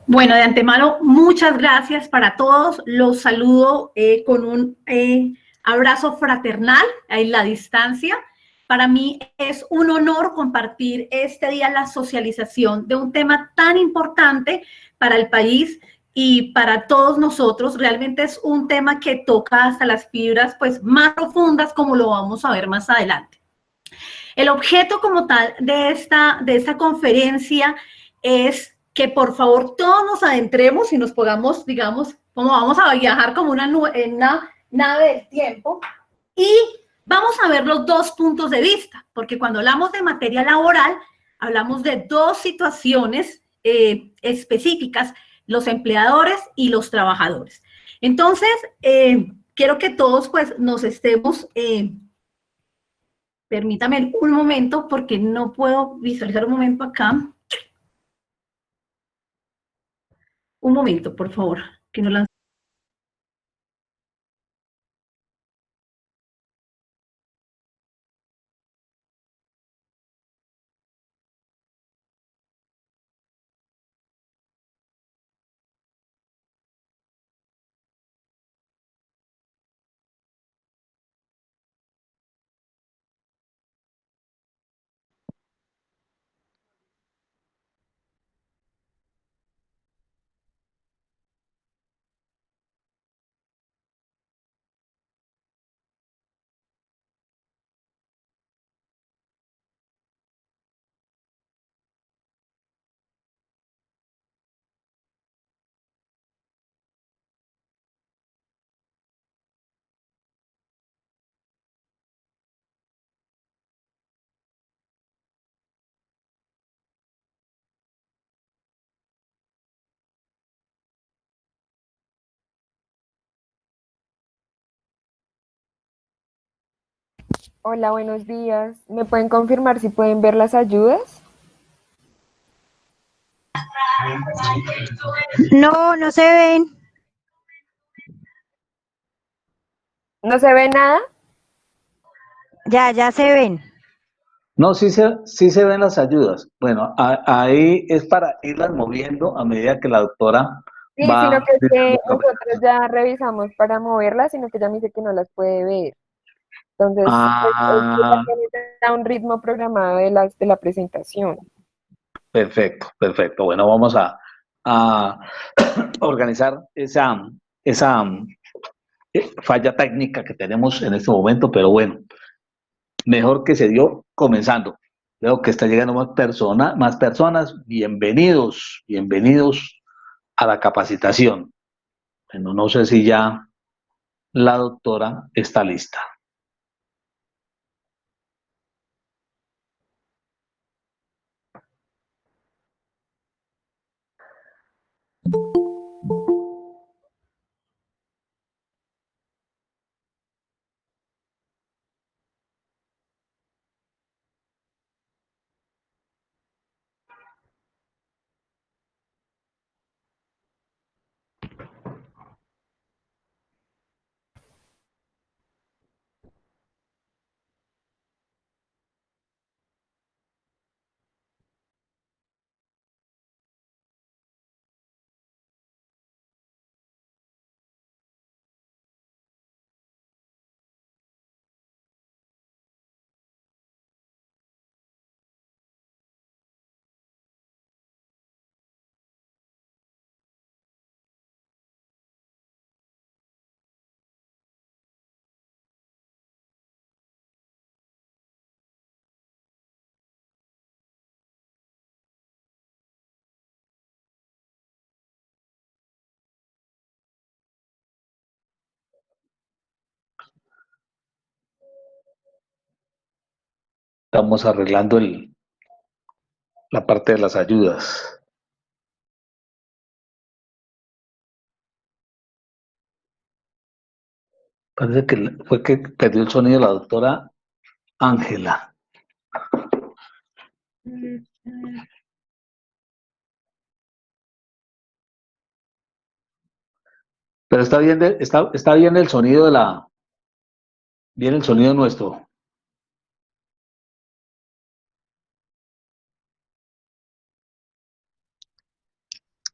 Bueno, de antemano, muchas gracias para todos. Los saludo con un abrazo fraternal en la distancia. Para mí es un honor compartir este día la socialización de un tema tan importante para el país y para todos nosotros. Realmente es un tema que toca hasta las fibras pues, más profundas, como lo vamos a ver más adelante. El objeto como tal de esta conferencia es que por favor todos nos adentremos y nos podamos, digamos, como vamos a viajar como en una nave del tiempo y vamos a ver los dos puntos de vista, porque cuando hablamos de materia laboral, hablamos de dos situaciones específicas, los empleadores y los trabajadores. Entonces, quiero que todos pues nos estemos permítame un momento porque no puedo visualizar un momento acá. Un momento, por favor, que no la... Hola, buenos días. ¿Me pueden confirmar si pueden ver las ayudas? No, no se ven. ¿No se ve nada? Ya se ven. No, sí se ven las ayudas. Bueno, ahí es para irlas moviendo a medida que la doctora Sí, sino va que es que diciendo la nosotros presentación. ya revisamos para moverlas, sino que ella me dice que no las puede ver. Entonces, ella Ah, tiene ya un ritmo programado de la presentación. perfecto, perfecto. Bueno, vamos a organizar esa falla técnica que tenemos en este momento, pero bueno, mejor que se dio comenzando. Veo que está llegando más personas. Bienvenidos, bienvenidos a la capacitación. Bueno, no sé si ya la doctora está lista. Estamos arreglando la parte de las ayudas. Parece que fue que perdió el sonido la doctora Ángela. Pero está bien, está bien el sonido bien el sonido nuestro.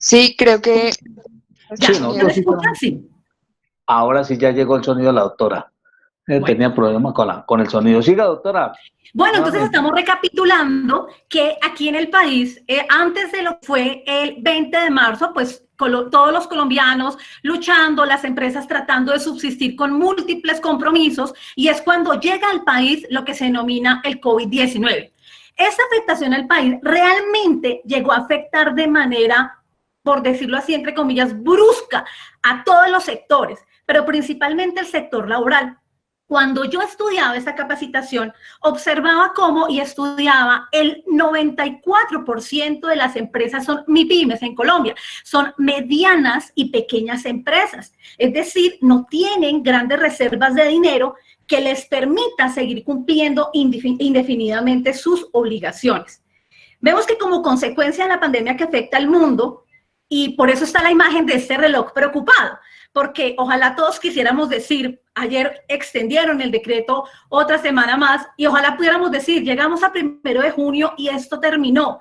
Sí, creo que Ya, Sí, ¿ya me nosotros sí escuchan? tenemos. Sí. Ahora sí ya llegó el sonido de la doctora. Bueno. Tenía problemas con el sonido. Siga, doctora, Bueno, entonces nuevamente. estamos recapitulando que aquí en el país, antes de lo que fue el 20 de marzo, pues todos los colombianos luchando, las empresas tratando de subsistir con múltiples compromisos, y es cuando llega al país lo que se denomina el COVID-19. Esa afectación al país realmente llegó a afectar de manera, por decirlo así, entre comillas, brusca a todos los sectores, pero principalmente el sector laboral. Cuando yo estudiaba esta capacitación, observaba cómo y estudiaba el 94% de las empresas son MIPYMES en Colombia, son medianas y pequeñas empresas, es decir, no tienen grandes reservas de dinero que les permita seguir cumpliendo indefinidamente sus obligaciones. Vemos que como consecuencia de la pandemia que afecta al mundo, y por eso está la imagen de este reloj preocupado, porque ojalá todos quisiéramos decir, ayer extendieron el decreto otra semana más, y ojalá pudiéramos decir, llegamos a 1 de junio y esto terminó.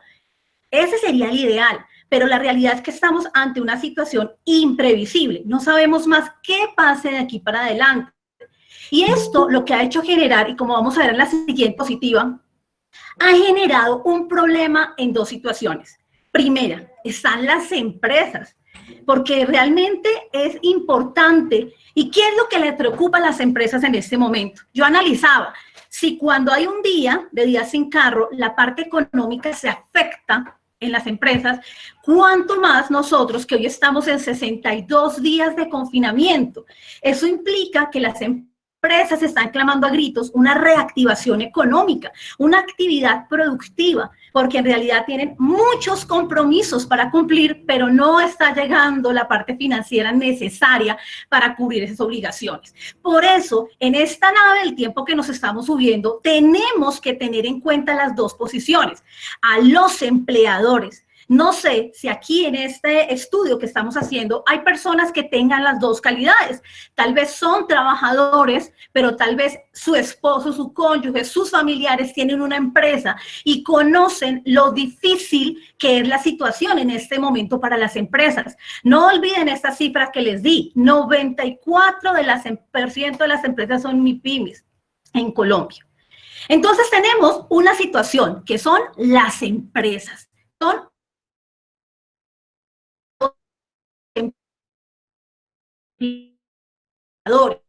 Ese sería el ideal, pero la realidad es que estamos ante una situación imprevisible. No sabemos más qué pase de aquí para adelante. Y esto lo que ha hecho generar, y como vamos a ver en la siguiente diapositiva, ha generado un problema en dos situaciones. Primera, están las empresas, porque realmente es importante. ¿Y qué es lo que le preocupa a las empresas en este momento? Yo analizaba, si cuando hay un día de días sin carro, la parte económica se afecta en las empresas, cuánto más nosotros que hoy estamos en 62 días de confinamiento. Eso implica que las empresas están clamando a gritos una reactivación económica, una actividad productiva, porque en realidad tienen muchos compromisos para cumplir, pero no está llegando la parte financiera necesaria para cubrir esas obligaciones. Por eso, en esta nave del tiempo que nos estamos subiendo, tenemos que tener en cuenta las dos posiciones. A los empleadores. No sé si aquí en este estudio que estamos haciendo hay personas que tengan las dos calidades. Tal vez son trabajadores, pero tal vez su esposo, su cónyuge, sus familiares tienen una empresa y conocen lo difícil que es la situación en este momento para las empresas. No olviden esta cifra que les di, 94% de las empresas son MIPYMES en Colombia. Entonces tenemos una situación que son las empresas. Son empleadores.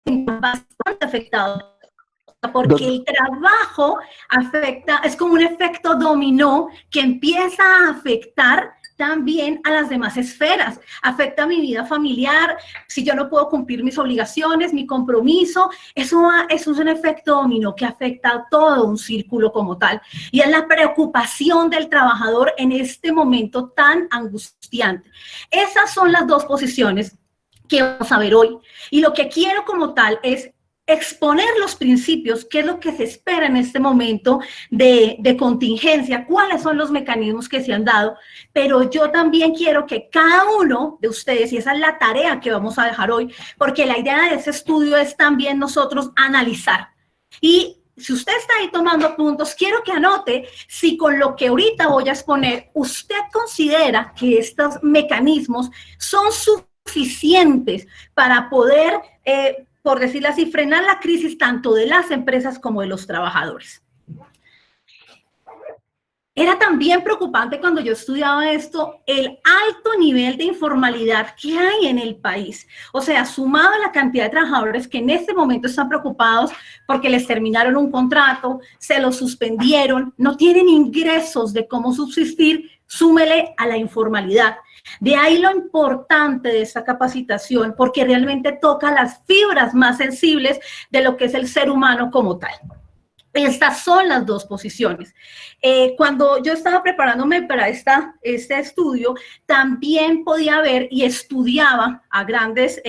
Bastante afectados porque el trabajo afecta, es como un efecto dominó que empieza a afectar también a las demás esferas, afecta mi vida familiar, si yo no puedo cumplir mis obligaciones, mi compromiso, eso es un efecto dominó que afecta a todo un círculo como tal, y es la preocupación del trabajador en este momento tan angustiante. Esas son las dos posiciones que vamos a ver hoy, y lo que quiero como tal es exponer los principios, qué es lo que se espera en este momento de contingencia, cuáles son los mecanismos que se han dado, pero yo también quiero que cada uno de ustedes, y esa es la tarea que vamos a dejar hoy, porque la idea de ese estudio es también nosotros analizar. Y si usted está ahí tomando puntos, quiero que anote si con lo que ahorita voy a exponer, usted considera que estos mecanismos son suficientes para poder por decirlo así, frenar la crisis tanto de las empresas como de los trabajadores. Era también preocupante cuando yo estudiaba esto, el alto nivel de informalidad que hay en el país. O sea, sumado a la cantidad de trabajadores que en este momento están preocupados porque les terminaron un contrato, se lo suspendieron, no tienen ingresos de cómo subsistir, súmele a la informalidad. De ahí lo importante de esta capacitación, porque realmente toca las fibras más sensibles de lo que es el ser humano como tal. Estas son las dos posiciones. Cuando yo estaba preparándome para este estudio, también podía ver y estudiaba a grandes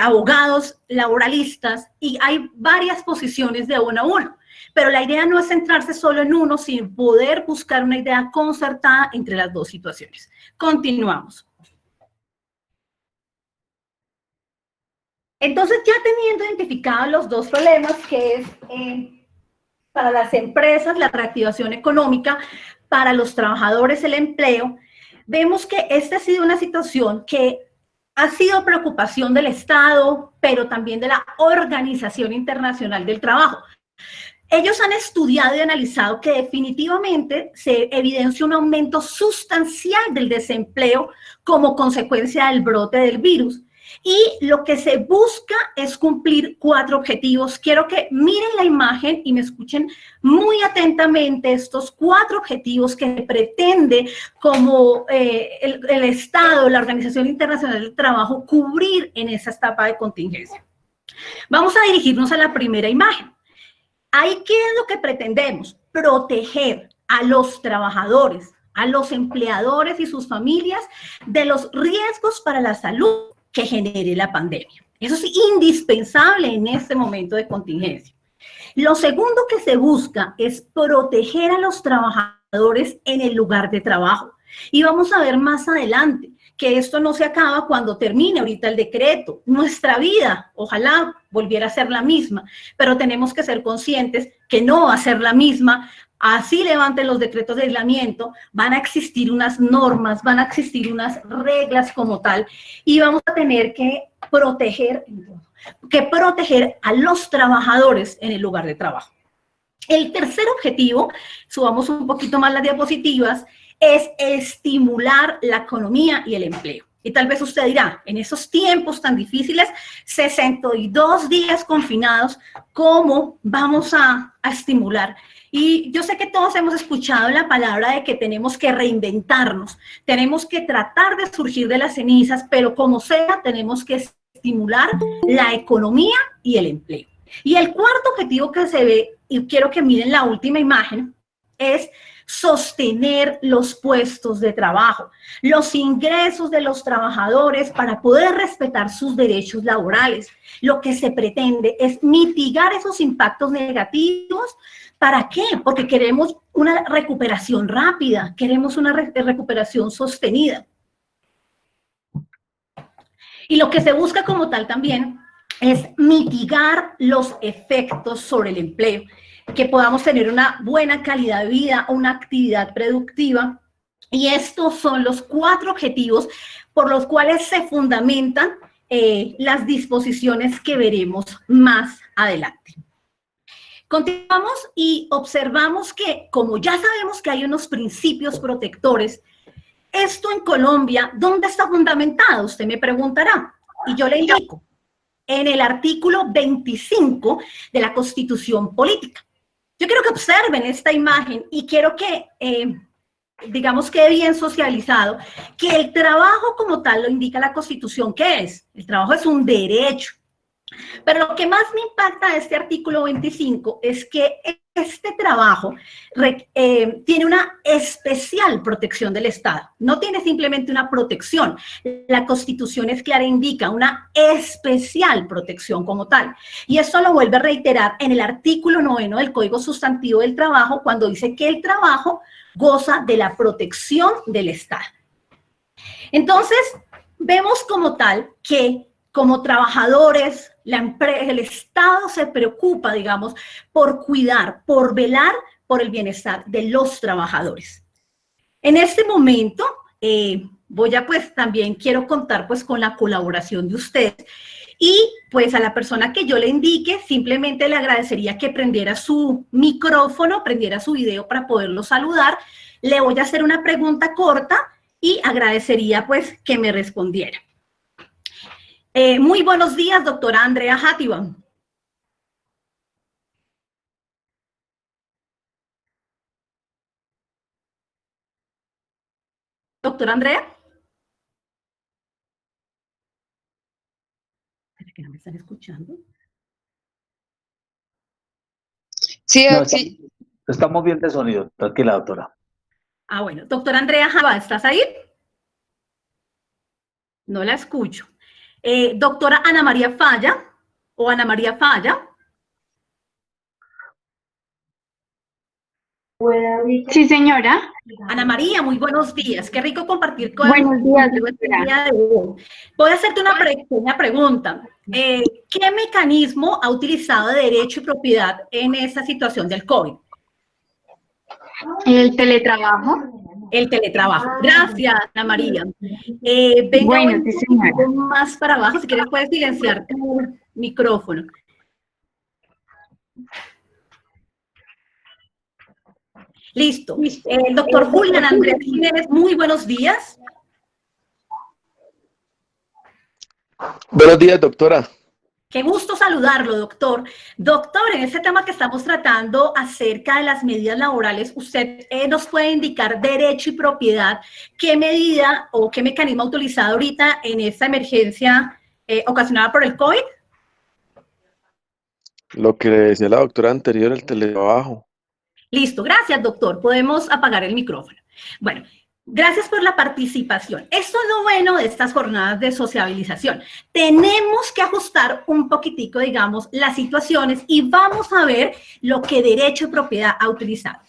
abogados laboralistas, y hay varias posiciones de uno a uno. Pero la idea no es centrarse solo en uno, sino poder buscar una idea concertada entre las dos situaciones. Continuamos. Entonces, ya teniendo identificados los dos problemas, que es para las empresas, la reactivación económica, para los trabajadores, el empleo, vemos que esta ha sido una situación que ha sido preocupación del Estado, pero también de la Organización Internacional del Trabajo. Ellos han estudiado y analizado que definitivamente se evidencia un aumento sustancial del desempleo como consecuencia del brote del virus. Y lo que se busca es cumplir 4 objetivos. Quiero que miren la imagen y me escuchen muy atentamente estos 4 objetivos que pretende como el Estado, la Organización Internacional del Trabajo, cubrir en esa etapa de contingencia. Vamos a dirigirnos a la primera imagen. Ahí, ¿qué es lo que pretendemos? Proteger a los trabajadores, a los empleadores y sus familias de los riesgos para la salud que genere la pandemia. Eso es indispensable en este momento de contingencia. Lo segundo que se busca es proteger a los trabajadores en el lugar de trabajo. Y vamos a ver más adelante que esto no se acaba cuando termine ahorita el decreto. Nuestra vida, ojalá volviera a ser la misma, pero tenemos que ser conscientes que no va a ser la misma. Así levanten los decretos de aislamiento, van a existir unas normas, van a existir unas reglas como tal, y vamos a tener que proteger a los trabajadores en el lugar de trabajo. El tercer objetivo, subamos un poquito más las diapositivas, es estimular la economía y el empleo. Y tal vez usted dirá, en esos tiempos tan difíciles, 62 días confinados, ¿cómo vamos a estimular? Y yo sé que todos hemos escuchado la palabra de que tenemos que reinventarnos, tenemos que tratar de surgir de las cenizas, pero como sea, tenemos que estimular la economía y el empleo. Y el cuarto objetivo que se ve, y quiero que miren la última imagen, es sostener los puestos de trabajo, los ingresos de los trabajadores para poder respetar sus derechos laborales. Lo que se pretende es mitigar esos impactos negativos. ¿Para qué? Porque queremos una recuperación rápida, queremos una recuperación sostenida. Y lo que se busca como tal también es mitigar los efectos sobre el empleo, que podamos tener una buena calidad de vida, una actividad productiva. Y estos son los 4 objetivos por los cuales se fundamentan las disposiciones que veremos más adelante. Continuamos y observamos que, como ya sabemos que hay unos principios protectores, esto en Colombia, ¿dónde está fundamentado? Usted me preguntará, y yo le indico, en el artículo 25 de la Constitución Política. Yo quiero que observen esta imagen y quiero que, digamos, quede bien socializado, que el trabajo como tal lo indica la Constitución. ¿Qué es? El trabajo es un derecho. Pero lo que más me impacta de este artículo 25 es que este trabajo tiene una especial protección del Estado. No tiene simplemente una protección. La Constitución es clara e indica una especial protección como tal. Y esto lo vuelve a reiterar en el artículo 9 del Código Sustantivo del Trabajo, cuando dice que el trabajo goza de la protección del Estado. Entonces, vemos como tal que como trabajadores, la empresa, el Estado se preocupa, digamos, por cuidar, por velar por el bienestar de los trabajadores. En este momento, también quiero contar pues con la colaboración de ustedes y pues a la persona que yo le indique, simplemente le agradecería que prendiera su micrófono, prendiera su video para poderlo saludar. Le voy a hacer una pregunta corta y agradecería pues que me respondiera. Muy buenos días, doctora Andrea Játiva. Doctora Andrea. ¿Será que no me están escuchando? Sí, No, sí. estamos bien de sonido, tranquila, doctora. Ah, bueno. Doctora Andrea Játiva, ¿estás ahí? No la escucho. Doctora Ana María Falla, o Ana María Falla. Sí, señora. Ana María, muy buenos días. Qué rico compartir con Buenos días, contigo este doctora. día de hoy. Voy a hacerte una pequeña pregunta. ¿Qué mecanismo ha utilizado derecho y propiedad en esta situación del COVID? El teletrabajo. El teletrabajo. Gracias, Ana María. Bueno, sí, señora. Un poco más para abajo, si quieres puedes silenciar tu micrófono. Listo. El doctor Julián Andrés Jiménez, muy buenos días. Buenos días, doctora. Qué gusto saludarlo, doctor. Doctor, en este tema que estamos tratando acerca de las medidas laborales, usted nos puede indicar derecho y propiedad, qué medida o qué mecanismo ha utilizado ahorita en esta emergencia ocasionada por el COVID. Lo que le decía la doctora anterior, el teletrabajo. Listo, gracias, doctor. Podemos apagar el micrófono. Bueno, gracias por la participación. Esto es lo bueno de estas jornadas de sociabilización. Tenemos que ajustar un poquitico, digamos, las situaciones y vamos a ver lo que derecho y propiedad ha utilizado.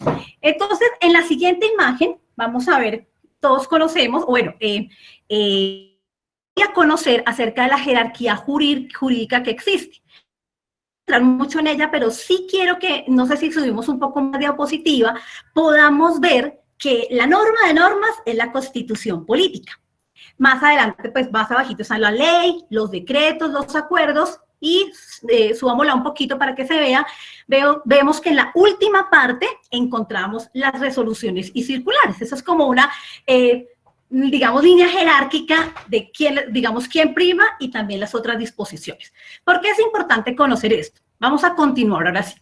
Entonces, en la siguiente imagen, vamos a ver, todos conocemos, bueno, voy a conocer acerca de la jerarquía jurídica que existe. Entrar mucho en ella, pero sí quiero que, no sé si subimos un poco más de diapositiva, podamos ver que la norma de normas es la Constitución política. Más adelante, pues más abajito está la ley, los decretos, los acuerdos, y subámosla un poquito para que se vea. Vemos que en la última parte encontramos las resoluciones y circulares. Eso es como una, digamos, línea jerárquica de quién, digamos, quién prima y también las otras disposiciones. ¿Por qué es importante conocer esto? Vamos a continuar ahora sí.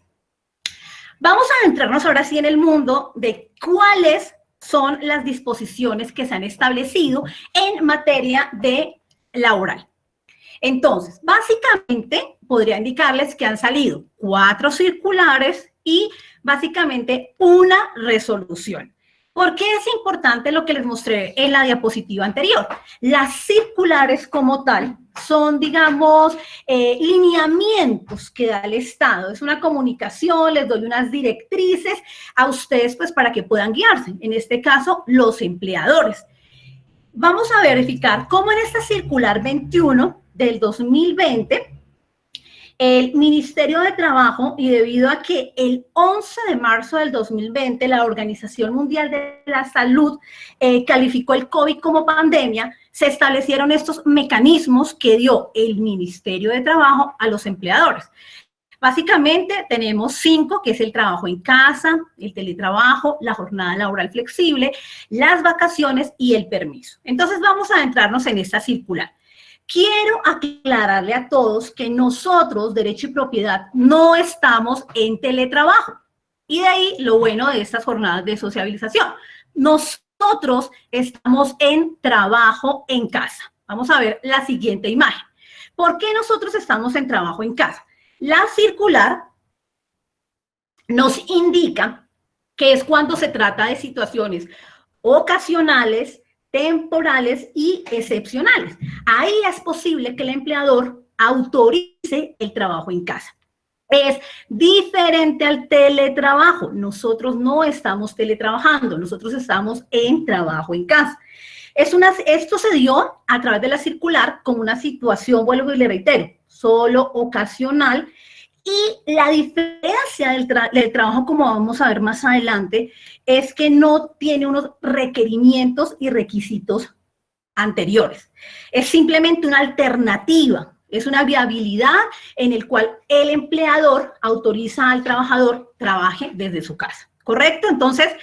Vamos a adentrarnos ahora sí en el mundo de cuáles son las disposiciones que se han establecido en materia de laboral. Entonces, básicamente, podría indicarles que han salido 4 circulares y básicamente una resolución. ¿Por qué es importante lo que les mostré en la diapositiva anterior? Las circulares como tal son, digamos, lineamientos que da el Estado. Es una comunicación, les doy unas directrices a ustedes pues para que puedan guiarse. En este caso, los empleadores. Vamos a verificar cómo en esta circular 21 del 2020, el Ministerio de Trabajo, y debido a que el 11 de marzo del 2020 la Organización Mundial de la Salud calificó el COVID como pandemia, se establecieron estos mecanismos que dio el Ministerio de Trabajo a los empleadores. Básicamente tenemos 5, que es el trabajo en casa, el teletrabajo, la jornada laboral flexible, las vacaciones y el permiso. Entonces vamos a adentrarnos en esta circular. Quiero aclararle a todos que nosotros, Derecho y Propiedad, no estamos en teletrabajo. Y de ahí lo bueno de estas jornadas de sociabilización. Nosotros estamos en trabajo en casa. Vamos a ver la siguiente imagen. ¿Por qué nosotros estamos en trabajo en casa? La circular nos indica que es cuando se trata de situaciones ocasionales, temporales y excepcionales. Ahí es posible que el empleador autorice el trabajo en casa. Es diferente al teletrabajo. Nosotros no estamos teletrabajando, nosotros estamos en trabajo en casa. Esto se dio a través de la circular como una situación, vuelvo y le reitero, solo ocasional. Y la diferencia del trabajo, como vamos a ver más adelante, es que no tiene unos requerimientos y requisitos anteriores. Es simplemente una alternativa, es una viabilidad en el cual el empleador autoriza al trabajador trabaje desde su casa. ¿Correcto? Entonces,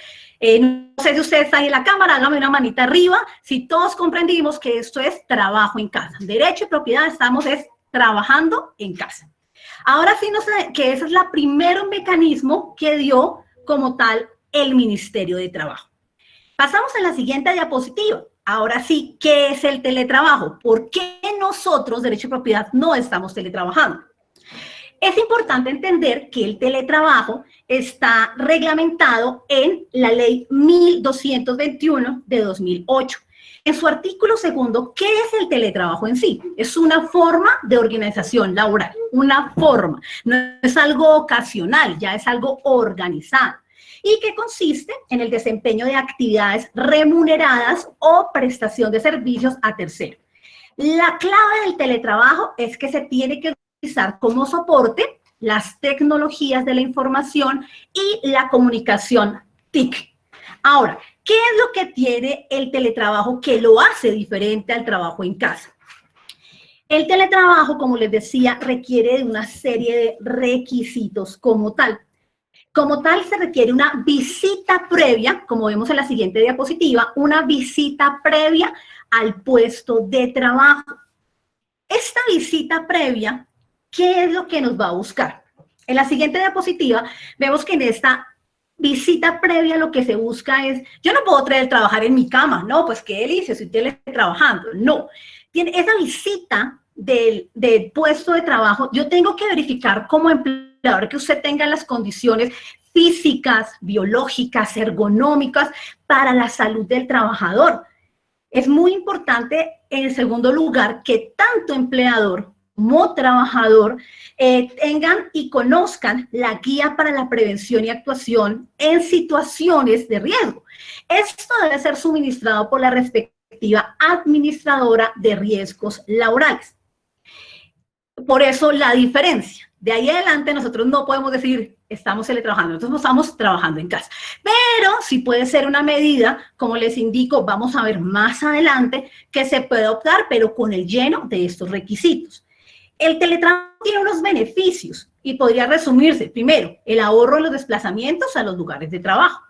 no sé si ustedes están en la cámara, háganme una manita arriba. Si todos comprendimos que esto es trabajo en casa. Derecho y propiedad estamos trabajando en casa. Ahora sí, no sé, que ese es el primer mecanismo que dio como tal el Ministerio de Trabajo. Pasamos a la siguiente diapositiva. Ahora sí, ¿qué es el teletrabajo? ¿Por qué nosotros, Derecho y Propiedad, no estamos teletrabajando? Es importante entender que el teletrabajo está reglamentado en la Ley 1221 de 2008. En su artículo 2, ¿qué es el teletrabajo en sí? Es una forma de organización laboral, una forma, no es algo ocasional, ya es algo organizado, y que consiste en el desempeño de actividades remuneradas o prestación de servicios a terceros. La clave del teletrabajo es que se tiene que utilizar como soporte las tecnologías de la información y la comunicación TIC. Ahora, ¿qué es lo que tiene el teletrabajo que lo hace diferente al trabajo en casa? El teletrabajo, como les decía, requiere de una serie de requisitos como tal. Como tal, se requiere una visita previa, como vemos en la siguiente diapositiva, una visita previa al puesto de trabajo. Esta visita previa, ¿qué es lo que nos va a buscar? En la siguiente diapositiva vemos que en esta visita previa lo que se busca es, yo no puedo trabajar en mi cama, no, pues qué delicia, estoy teletrabajando, no. Tiene esa visita del puesto de trabajo, yo tengo que verificar como empleador que usted tenga las condiciones físicas, biológicas, ergonómicas para la salud del trabajador. Es muy importante, en segundo lugar, que tanto empleador como trabajador tengan y conozcan la guía para la prevención y actuación en situaciones de riesgo. Esto debe ser suministrado por la respectiva administradora de riesgos laborales. Por eso la diferencia. De ahí adelante nosotros no podemos decir estamos teletrabajando, nosotros no estamos trabajando en casa. Pero sí puede ser una medida, como les indico, vamos a ver más adelante, que se puede optar, pero con el lleno de estos requisitos. El teletrabajo tiene unos beneficios y podría resumirse, primero, el ahorro de los desplazamientos a los lugares de trabajo.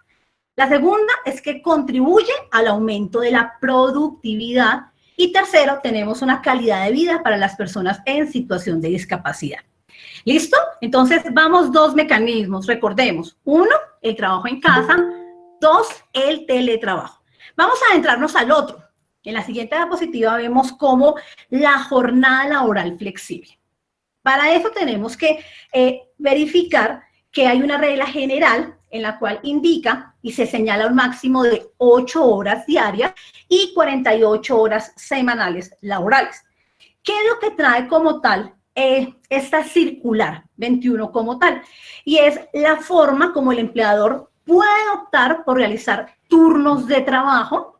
La segunda es que contribuye al aumento de la productividad. Y tercero, tenemos una calidad de vida para las personas en situación de discapacidad. ¿Listo? Entonces, vamos dos mecanismos, recordemos. Uno, el trabajo en casa. Dos, el teletrabajo. Vamos a adentrarnos al otro. En la siguiente diapositiva vemos cómo la jornada laboral flexible. Para eso tenemos que verificar que hay una regla general en la cual indica y se señala un máximo de 8 horas diarias y 48 horas semanales laborales. ¿Qué es lo que trae como tal esta circular 21 como tal? Y es la forma como el empleador puede optar por realizar turnos de trabajo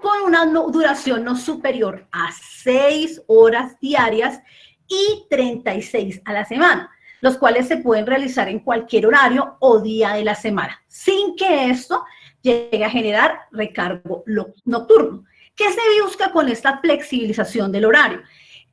con una duración no superior a 6 horas diarias y 36 a la semana, los cuales se pueden realizar en cualquier horario o día de la semana, sin que esto llegue a generar recargo nocturno. ¿Qué se busca con esta flexibilización del horario?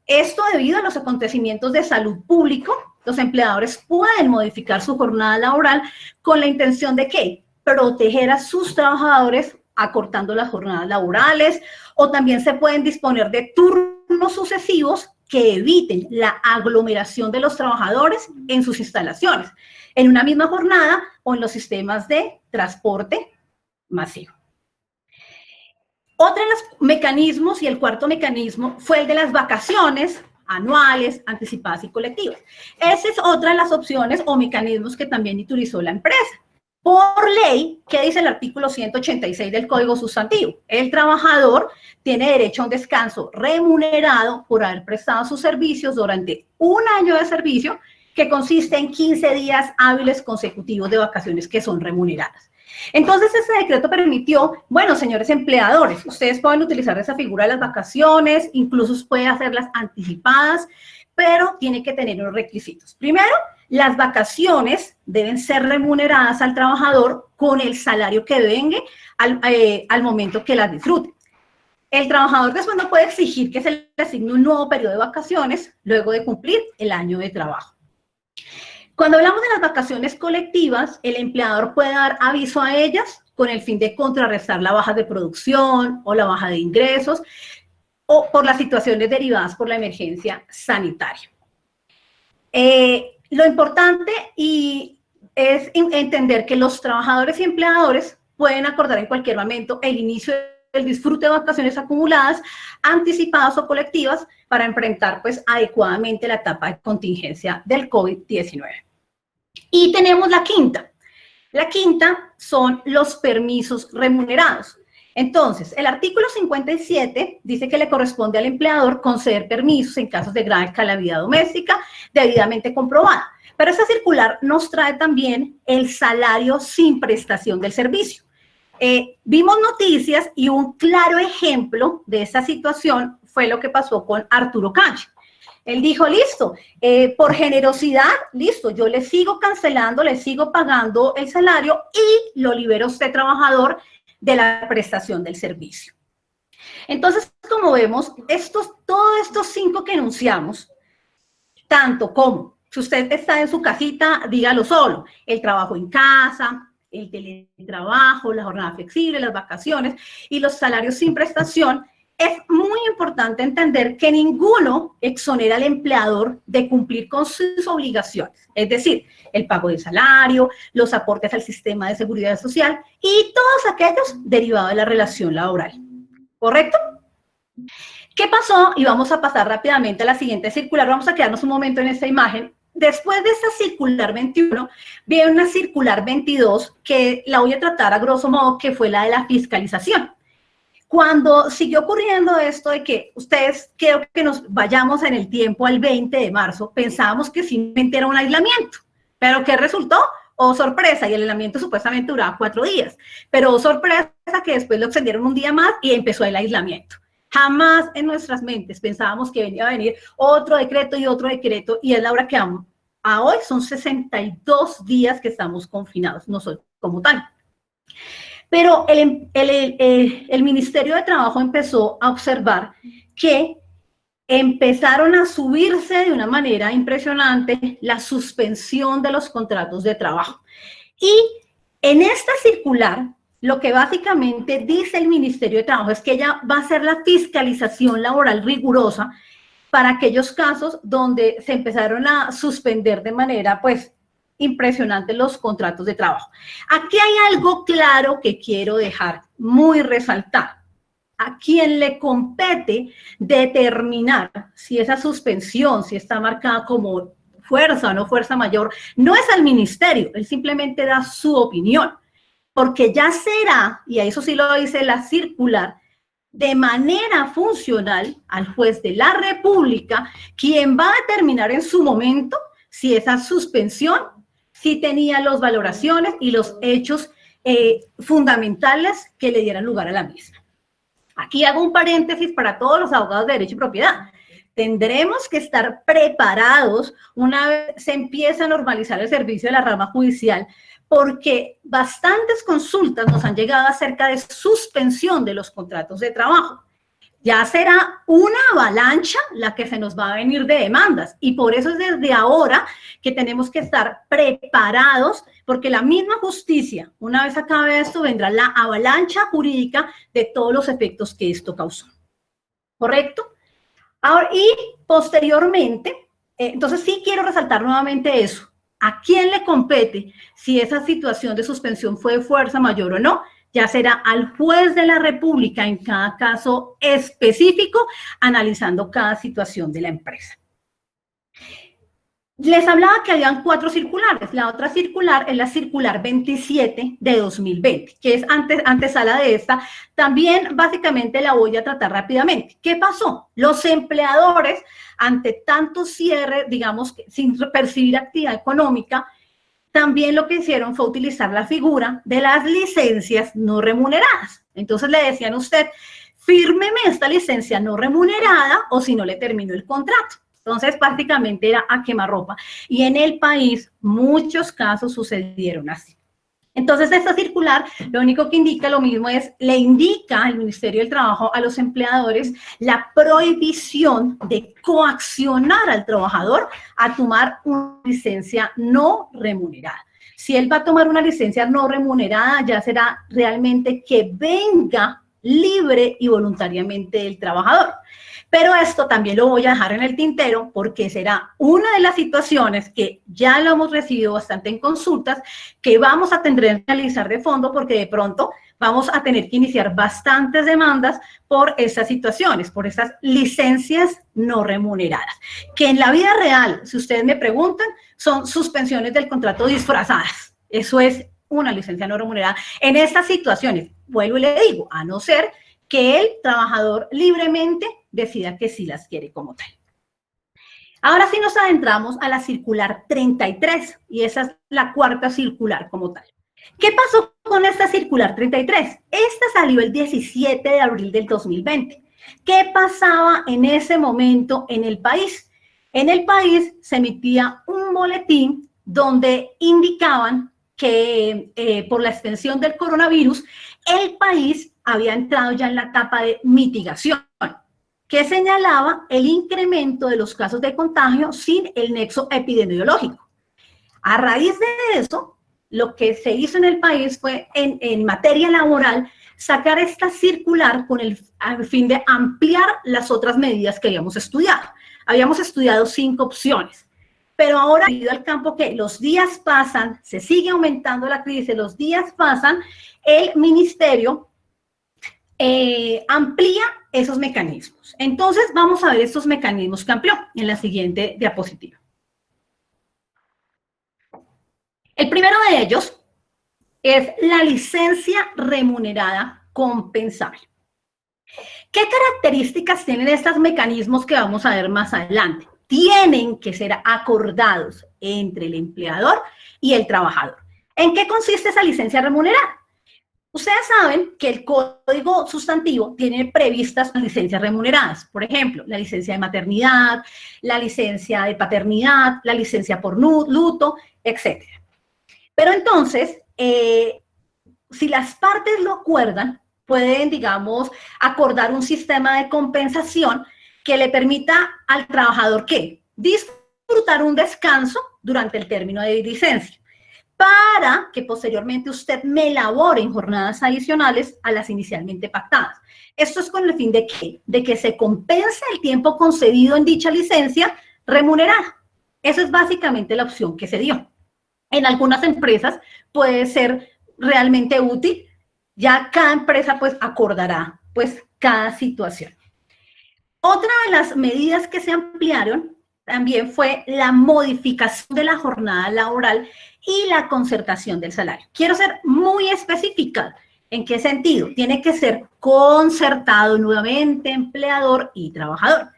Esto debido a los acontecimientos de salud público, los empleadores pueden modificar su jornada laboral con la intención de ¿qué? Proteger a sus trabajadores acortando las jornadas laborales, o también se pueden disponer de turnos sucesivos que eviten la aglomeración de los trabajadores en sus instalaciones, en una misma jornada o en los sistemas de transporte masivo. Otro de los mecanismos, y el cuarto mecanismo, fue el de las vacaciones anuales, anticipadas y colectivas. Esa es otra de las opciones o mecanismos que también utilizó la empresa. Por ley, ¿qué dice el artículo 186 del Código Sustantivo? El trabajador tiene derecho a un descanso remunerado por haber prestado sus servicios durante un año de servicio, que consiste en 15 días hábiles consecutivos de vacaciones que son remuneradas. Entonces, ese decreto permitió, bueno, señores empleadores, ustedes pueden utilizar esa figura de las vacaciones, incluso pueden hacerlas anticipadas, pero tiene que tener unos requisitos. Primero, las vacaciones deben ser remuneradas al trabajador con el salario que venga al momento que las disfrute. El trabajador después no puede exigir que se le asigne un nuevo periodo de vacaciones luego de cumplir el año de trabajo. Cuando hablamos de las vacaciones colectivas, el empleador puede dar aviso a ellas con el fin de contrarrestar la baja de producción o la baja de ingresos o por las situaciones derivadas por la emergencia sanitaria. Lo importante es entender que los trabajadores y empleadores pueden acordar en cualquier momento el inicio del disfrute de vacaciones acumuladas, anticipadas o colectivas para enfrentar pues adecuadamente la etapa de contingencia del COVID-19. Y tenemos la quinta. La quinta son los permisos remunerados. Entonces, el artículo 57 dice que le corresponde al empleador conceder permisos en casos de grave calamidad doméstica debidamente comprobada. Pero esta circular nos trae también el salario sin prestación del servicio. Vimos noticias y un claro ejemplo de esta situación fue lo que pasó con Arturo Calle. Él dijo, listo, por generosidad, listo, yo le sigo cancelando, le sigo pagando el salario y lo libero a usted, trabajador, de la prestación del servicio. Entonces, como vemos, todos estos 5 que enunciamos, tanto como, si usted está en su casita, dígalo solo, el trabajo en casa, el teletrabajo, la jornada flexible, las vacaciones y los salarios sin prestación, es muy importante entender que ninguno exonera al empleador de cumplir con sus obligaciones, es decir, el pago de salario, los aportes al sistema de seguridad social y todos aquellos derivados de la relación laboral. ¿Correcto? ¿Qué pasó? Y vamos a pasar rápidamente a la siguiente circular. Vamos a quedarnos un momento en esta imagen. Después de esta circular 21, viene una circular 22 que la voy a tratar a grosso modo, que fue la de la fiscalización. Cuando siguió ocurriendo esto de que ustedes, quiero que nos vayamos en el tiempo al 20 de marzo, pensábamos que simplemente era un aislamiento, pero ¿qué resultó? Oh, sorpresa, y el aislamiento supuestamente duraba 4 días, pero oh, sorpresa que después lo extendieron un día más y empezó el aislamiento. Jamás en nuestras mentes pensábamos que venía a venir otro decreto, y es la hora que a hoy son 62 días que estamos confinados, no soy como tal. Pero el Ministerio de Trabajo empezó a observar que empezaron a subirse de una manera impresionante la suspensión de los contratos de trabajo. Y en esta circular, lo que básicamente dice el Ministerio de Trabajo es que ella va a hacer la fiscalización laboral rigurosa para aquellos casos donde se empezaron a suspender de manera, pues, impresionante los contratos de trabajo. Aquí hay algo claro que quiero dejar muy resaltar. A quien le compete determinar si esa suspensión, si está marcada como fuerza o no fuerza mayor, no es al ministerio, él simplemente da su opinión, porque ya será, y a eso sí lo dice la circular, de manera funcional al juez de la República, quien va a determinar en su momento si esa suspensión sí tenía las valoraciones y los hechos fundamentales que le dieran lugar a la misma. Aquí hago un paréntesis para todos los abogados de derecho y propiedad. Tendremos que estar preparados una vez se empiece a normalizar el servicio de la rama judicial, porque bastantes consultas nos han llegado acerca de suspensión de los contratos de trabajo. Ya será una avalancha la que se nos va a venir de demandas y por eso es desde ahora que tenemos que estar preparados, porque la misma justicia, una vez acabe esto, vendrá la avalancha jurídica de todos los efectos que esto causó. ¿Correcto? Ahora, y posteriormente, entonces sí quiero resaltar nuevamente eso. ¿A quién le compete si esa situación de suspensión fue de fuerza mayor o no? Ya será al juez de la República en cada caso específico, analizando cada situación de la empresa. Les hablaba que habían 4 circulares. La otra circular es la circular 27 de 2020, que es antesala de esta. También básicamente la voy a tratar rápidamente. ¿Qué pasó? Los empleadores, ante tanto cierre, digamos, sin percibir actividad económica, también lo que hicieron fue utilizar la figura de las licencias no remuneradas. Entonces le decían a usted, fírmeme esta licencia no remunerada o si no le termino el contrato. Entonces prácticamente era a quemarropa. Y en el país muchos casos sucedieron así. Entonces esta circular lo único que indica lo mismo es, le indica al Ministerio del Trabajo a los empleadores la prohibición de coaccionar al trabajador a tomar una licencia no remunerada. Si él va a tomar una licencia no remunerada, ya será realmente que venga libre y voluntariamente del trabajador. Pero esto también lo voy a dejar en el tintero porque será una de las situaciones que ya lo hemos recibido bastante en consultas, que vamos a tener que analizar de fondo porque de pronto vamos a tener que iniciar bastantes demandas por esas situaciones, por esas licencias no remuneradas, que en la vida real, si ustedes me preguntan, son suspensiones del contrato disfrazadas. Eso es una licencia no remunerada. En estas situaciones, vuelvo y le digo, a no ser que el trabajador libremente decida que sí las quiere como tal. Ahora sí nos adentramos a la circular 33 y esa es la 4ª circular como tal. ¿Qué pasó con esta circular 33? Esta salió el 17 de abril del 2020. ¿Qué pasaba en ese momento en el país? En el país se emitía un boletín donde indicaban que por la extensión del coronavirus, el país había entrado ya en la etapa de mitigación, que señalaba el incremento de los casos de contagio sin el nexo epidemiológico. A raíz de eso, lo que se hizo en el país fue, en materia laboral, sacar esta circular con el fin de ampliar las otras medidas que habíamos estudiado. Habíamos estudiado 5 opciones, pero ahora, debido al campo que los días pasan, se sigue aumentando la crisis, los días pasan, el ministerio amplía esos mecanismos. Entonces, vamos a ver estos mecanismos que amplió en la siguiente diapositiva. El primero de ellos es la licencia remunerada compensable. ¿Qué características tienen estos mecanismos que vamos a ver más adelante? Tienen que ser acordados entre el empleador y el trabajador. ¿En qué consiste esa licencia remunerada? Ustedes saben que el Código Sustantivo tiene previstas licencias remuneradas. Por ejemplo, la licencia de maternidad, la licencia de paternidad, la licencia por luto, etc. Pero entonces, si las partes lo acuerdan, pueden, digamos, acordar un sistema de compensación que le permita al trabajador, ¿qué? Disfrutar un descanso durante el término de licencia, para que posteriormente usted me labore en jornadas adicionales a las inicialmente pactadas. Esto es con el fin de ¿qué? De que se compense el tiempo concedido en dicha licencia remunerada. Esa es básicamente la opción que se dio. En algunas empresas puede ser realmente útil, ya cada empresa pues acordará pues cada situación. Otra de las medidas que se ampliaron también fue la modificación de la jornada laboral y la concertación del salario. Quiero ser muy específica. ¿En qué sentido? Tiene que ser concertado nuevamente empleador y trabajador.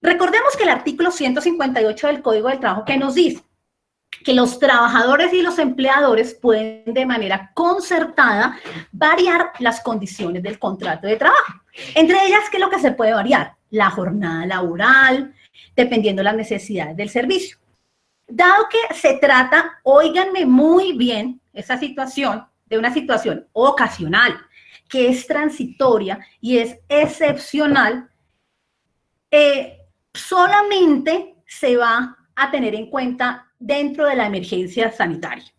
Recordemos que el artículo 158 del Código del Trabajo que nos dice que los trabajadores y los empleadores pueden de manera concertada variar las condiciones del contrato de trabajo. Entre ellas, ¿qué es lo que se puede variar? La jornada laboral, dependiendo de las necesidades del servicio. Dado que se trata, óiganme muy bien, esa situación, de una situación ocasional, que es transitoria y es excepcional, solamente se va a tener en cuenta dentro de la emergencia sanitaria.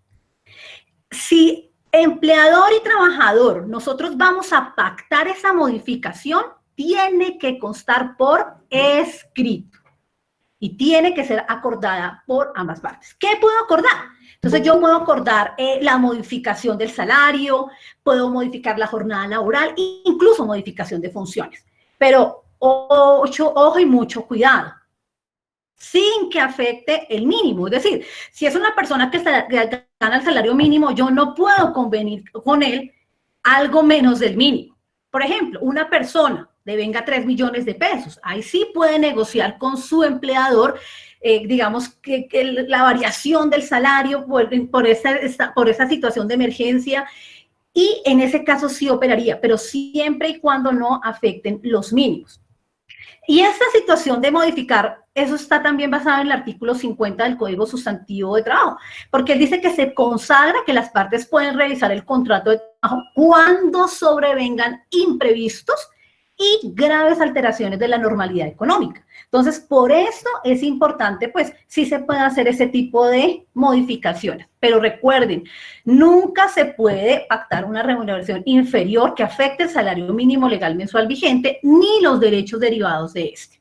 Si empleador y trabajador, nosotros vamos a pactar esa modificación, tiene que constar por escrito y tiene que ser acordada por ambas partes. ¿Qué puedo acordar? Entonces yo puedo acordar la modificación del salario, puedo modificar la jornada laboral, incluso modificación de funciones. Pero ojo y mucho cuidado, sin que afecte el mínimo. Es decir, si es una persona que gana el salario mínimo, yo no puedo convenir con él algo menos del mínimo. Por ejemplo, una persona devenga 3 millones de pesos, ahí sí puede negociar con su empleador, digamos, que la variación del salario por esa situación de emergencia, y en ese caso sí operaría, pero siempre y cuando no afecten los mínimos. Y esta situación de modificar, eso está también basado en el artículo 50 del Código Sustantivo de Trabajo, porque él dice que se consagra que las partes pueden revisar el contrato de trabajo cuando sobrevengan imprevistos y graves alteraciones de la normalidad económica. Entonces, por eso es importante, pues, sí se puede hacer ese tipo de modificaciones. Pero recuerden, nunca se puede pactar una remuneración inferior que afecte el salario mínimo legal mensual vigente, ni los derechos derivados de este.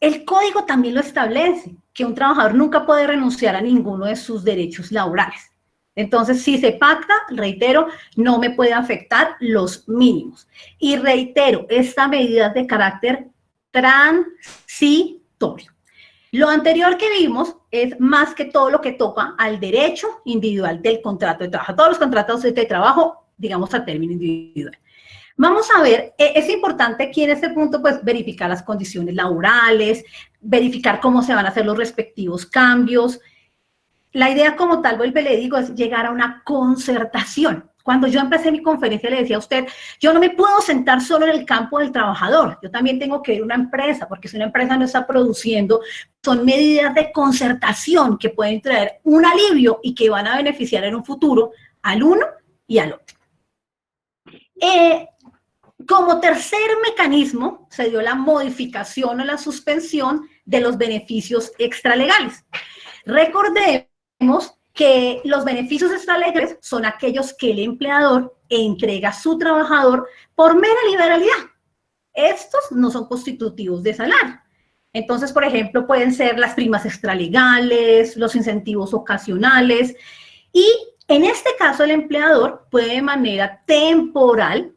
El código también lo establece, que un trabajador nunca puede renunciar a ninguno de sus derechos laborales. Entonces, si se pacta, reitero, no me puede afectar los mínimos. Y reitero, esta medida es de carácter transitorio. Lo anterior que vimos es más que todo lo que toca al derecho individual del contrato de trabajo. Todos los contratos de trabajo, digamos, a término individual. Vamos a ver, es importante aquí en este punto, pues, verificar las condiciones laborales, verificar cómo se van a hacer los respectivos cambios. La idea como tal, vuelve, le digo, es llegar a una concertación. Cuando yo empecé mi conferencia le decía a usted, yo no me puedo sentar solo en el campo del trabajador, yo también tengo que ir a una empresa, porque si una empresa no está produciendo, son medidas de concertación que pueden traer un alivio y que van a beneficiar en un futuro al uno y al otro. Como tercer mecanismo, se dio la modificación o la suspensión de los beneficios extralegales. Recordemos que los beneficios extralegales son aquellos que el empleador entrega a su trabajador por mera liberalidad. Estos no son constitutivos de salario. Entonces, por ejemplo, pueden ser las primas extralegales, los incentivos ocasionales, y en este caso el empleador puede de manera temporal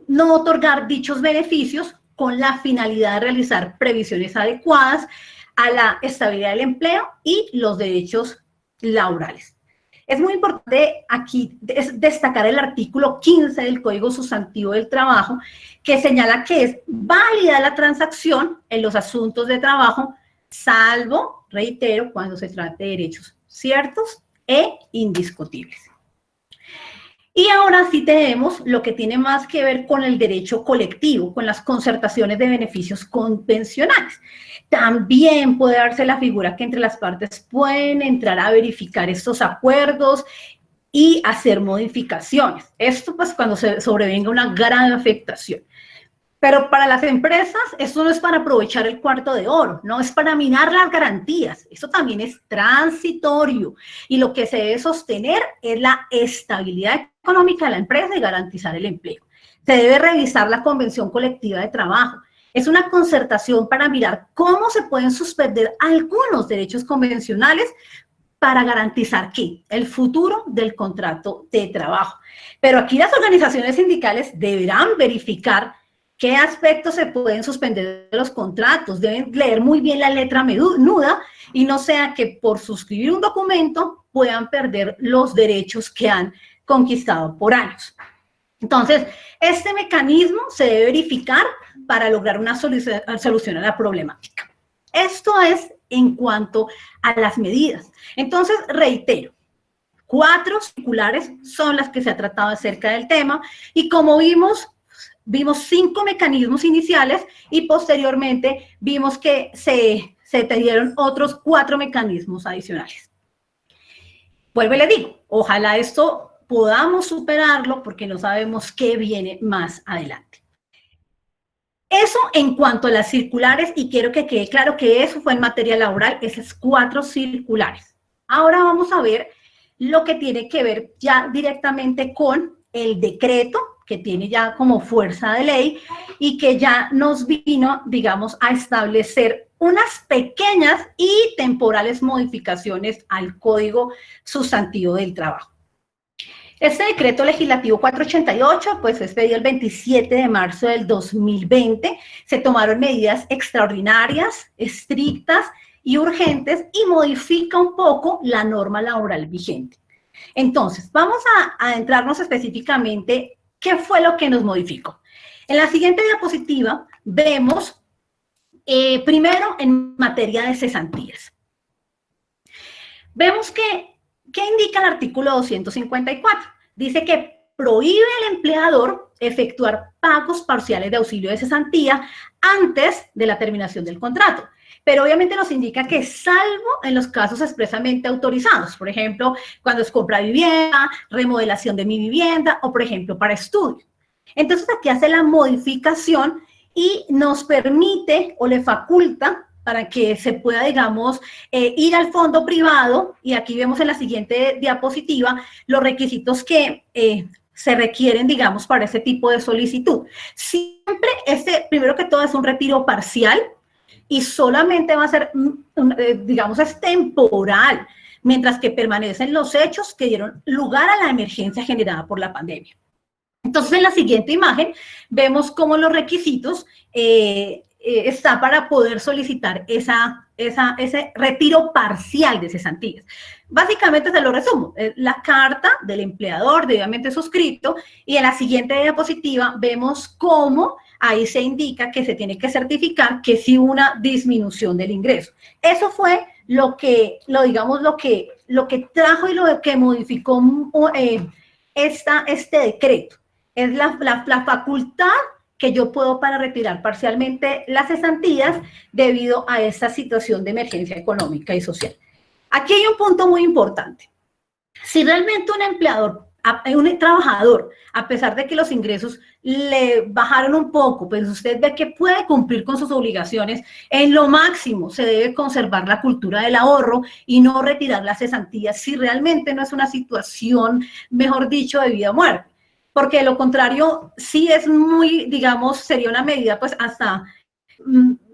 no otorgar dichos beneficios con la finalidad de realizar previsiones adecuadas a la estabilidad del empleo y los derechos laborales. Es muy importante aquí destacar el artículo 15 del Código Sustantivo del Trabajo, que señala que es válida la transacción en los asuntos de trabajo, salvo, reitero, cuando se trate de derechos ciertos e indiscutibles. Y ahora sí tenemos lo que tiene más que ver con el derecho colectivo, con las concertaciones de beneficios convencionales. También puede darse la figura que entre las partes pueden entrar a verificar estos acuerdos y hacer modificaciones. Esto pues cuando se sobrevenga una gran afectación. Pero para las empresas, esto no es para aprovechar el cuarto de oro, no es para minar las garantías, eso también es transitorio. Y lo que se debe sostener es la estabilidad económica de la empresa y garantizar el empleo. Se debe revisar la convención colectiva de trabajo. Es una concertación para mirar cómo se pueden suspender algunos derechos convencionales para garantizar ¿qué? El futuro del contrato de trabajo. Pero aquí las organizaciones sindicales deberán verificar qué aspectos se pueden suspender de los contratos. Deben leer muy bien la letra menuda y no sea que por suscribir un documento puedan perder los derechos que han conquistado por años. Entonces, este mecanismo se debe verificar para lograr una solución a la problemática. Esto es en cuanto a las medidas. Entonces, reitero, 4 circulares son las que se ha tratado acerca del tema y como vimos 5 mecanismos iniciales y posteriormente vimos que se te dieron otros 4 mecanismos adicionales. Vuelvo y le digo, ojalá esto podamos superarlo porque no sabemos qué viene más adelante. Eso en cuanto a las circulares, y quiero que quede claro que eso fue en materia laboral, esas 4 circulares. Ahora vamos a ver lo que tiene que ver ya directamente con el decreto, que tiene ya como fuerza de ley y que ya nos vino, digamos, a establecer unas pequeñas y temporales modificaciones al Código Sustantivo del Trabajo. Este decreto legislativo 488, pues fue expedido el 27 de marzo del 2020, se tomaron medidas extraordinarias, estrictas y urgentes y modifica un poco la norma laboral vigente. Entonces, vamos a adentrarnos específicamente ¿qué fue lo que nos modificó? En la siguiente diapositiva vemos, primero, en materia de cesantías. Vemos que, ¿qué indica el artículo 254? Dice que prohíbe al empleador efectuar pagos parciales de auxilio de cesantía antes de la terminación del contrato. Pero obviamente nos indica que salvo en los casos expresamente autorizados, por ejemplo, cuando es compra de vivienda, remodelación de mi vivienda o, por ejemplo, para estudio. Entonces, aquí hace la modificación y nos permite o le faculta para que se pueda, digamos, ir al fondo privado, y aquí vemos en la siguiente diapositiva los requisitos que se requieren, digamos, para ese tipo de solicitud. Siempre primero que todo, es un retiro parcial, y solamente va a ser, digamos, es temporal, mientras que permanecen los hechos que dieron lugar a la emergencia generada por la pandemia. Entonces, en la siguiente imagen, vemos cómo los requisitos está para poder solicitar ese retiro parcial de cesantías. Básicamente, se lo resumo, la carta del empleador debidamente suscrito, y en la siguiente diapositiva vemos cómo ahí se indica que se tiene que certificar que sí hubo una disminución del ingreso. Eso fue lo que lo que trajo y lo que modificó este decreto es la facultad que yo puedo para retirar parcialmente las cesantías debido a esta situación de emergencia económica y social. Aquí hay un punto muy importante. Si realmente un trabajador, a pesar de que los ingresos le bajaron un poco, pues usted ve que puede cumplir con sus obligaciones, en lo máximo se debe conservar la cultura del ahorro y no retirar las cesantías si realmente no es una situación, mejor dicho, de vida o muerte. Porque de lo contrario, sí es muy, digamos, sería una medida pues hasta,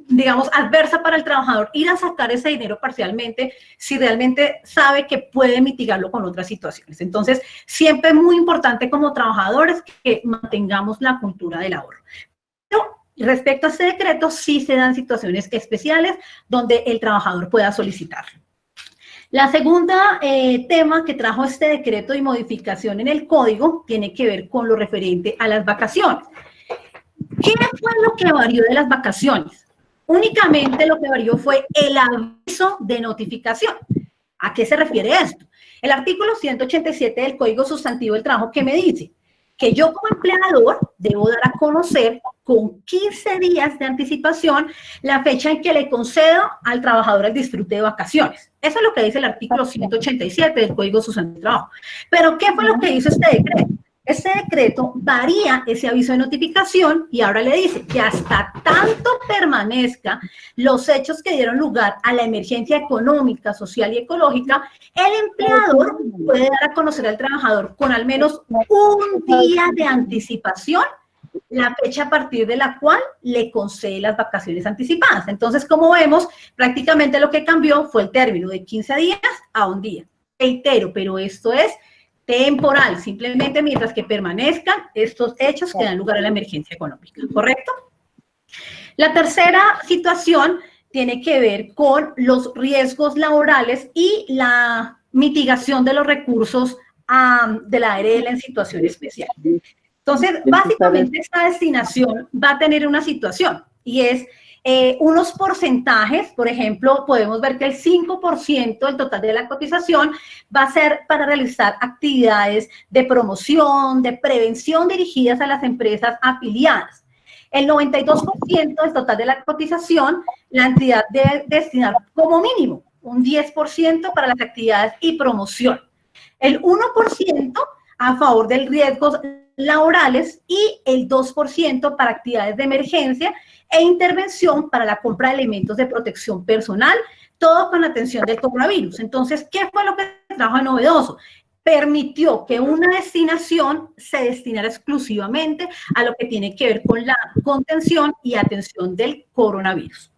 digamos, adversa para el trabajador ir a sacar ese dinero parcialmente si realmente sabe que puede mitigarlo con otras situaciones. Entonces, siempre es muy importante como trabajadores que mantengamos la cultura del ahorro. Pero respecto a este decreto, sí se dan situaciones especiales donde el trabajador pueda solicitarlo. La segunda tema que trajo este decreto y modificación en el código tiene que ver con lo referente a las vacaciones. ¿Qué fue lo que varió de las vacaciones? Únicamente lo que varió fue el aviso de notificación. ¿A qué se refiere esto? El artículo 187 del Código Sustantivo del Trabajo que me dice que yo como empleador debo dar a conocer con 15 días de anticipación la fecha en que le concedo al trabajador el disfrute de vacaciones. Eso es lo que dice el artículo 187 del Código Sustantivo del Trabajo. Pero, ¿qué fue lo que hizo este decreto? Este decreto varía ese aviso de notificación y ahora le dice que hasta tanto permanezca los hechos que dieron lugar a la emergencia económica, social y ecológica, el empleador puede dar a conocer al trabajador con al menos un día de anticipación la fecha a partir de la cual le concede las vacaciones anticipadas. Entonces, como vemos, prácticamente lo que cambió fue el término de 15 días a un día. Reitero, pero esto es temporal, simplemente mientras que permanezcan estos hechos que dan lugar a la emergencia económica, ¿correcto? La tercera situación tiene que ver con los riesgos laborales y la mitigación de los recursos de la ARL en situación especial. Entonces, básicamente esta destinación va a tener una situación y es unos porcentajes. Por ejemplo, podemos ver que el 5% del total de la cotización va a ser para realizar actividades de promoción, de prevención dirigidas a las empresas afiliadas. El 92% del total de la cotización, la entidad debe destinar como mínimo un 10% para las actividades y promoción. El 1% a favor de riesgos laborales y el 2% para actividades de emergencia e intervención para la compra de elementos de protección personal, todo con atención del coronavirus. Entonces, ¿qué fue lo que trajo de novedoso? Permitió que una destinación se destinara exclusivamente a lo que tiene que ver con la contención y atención del coronavirus.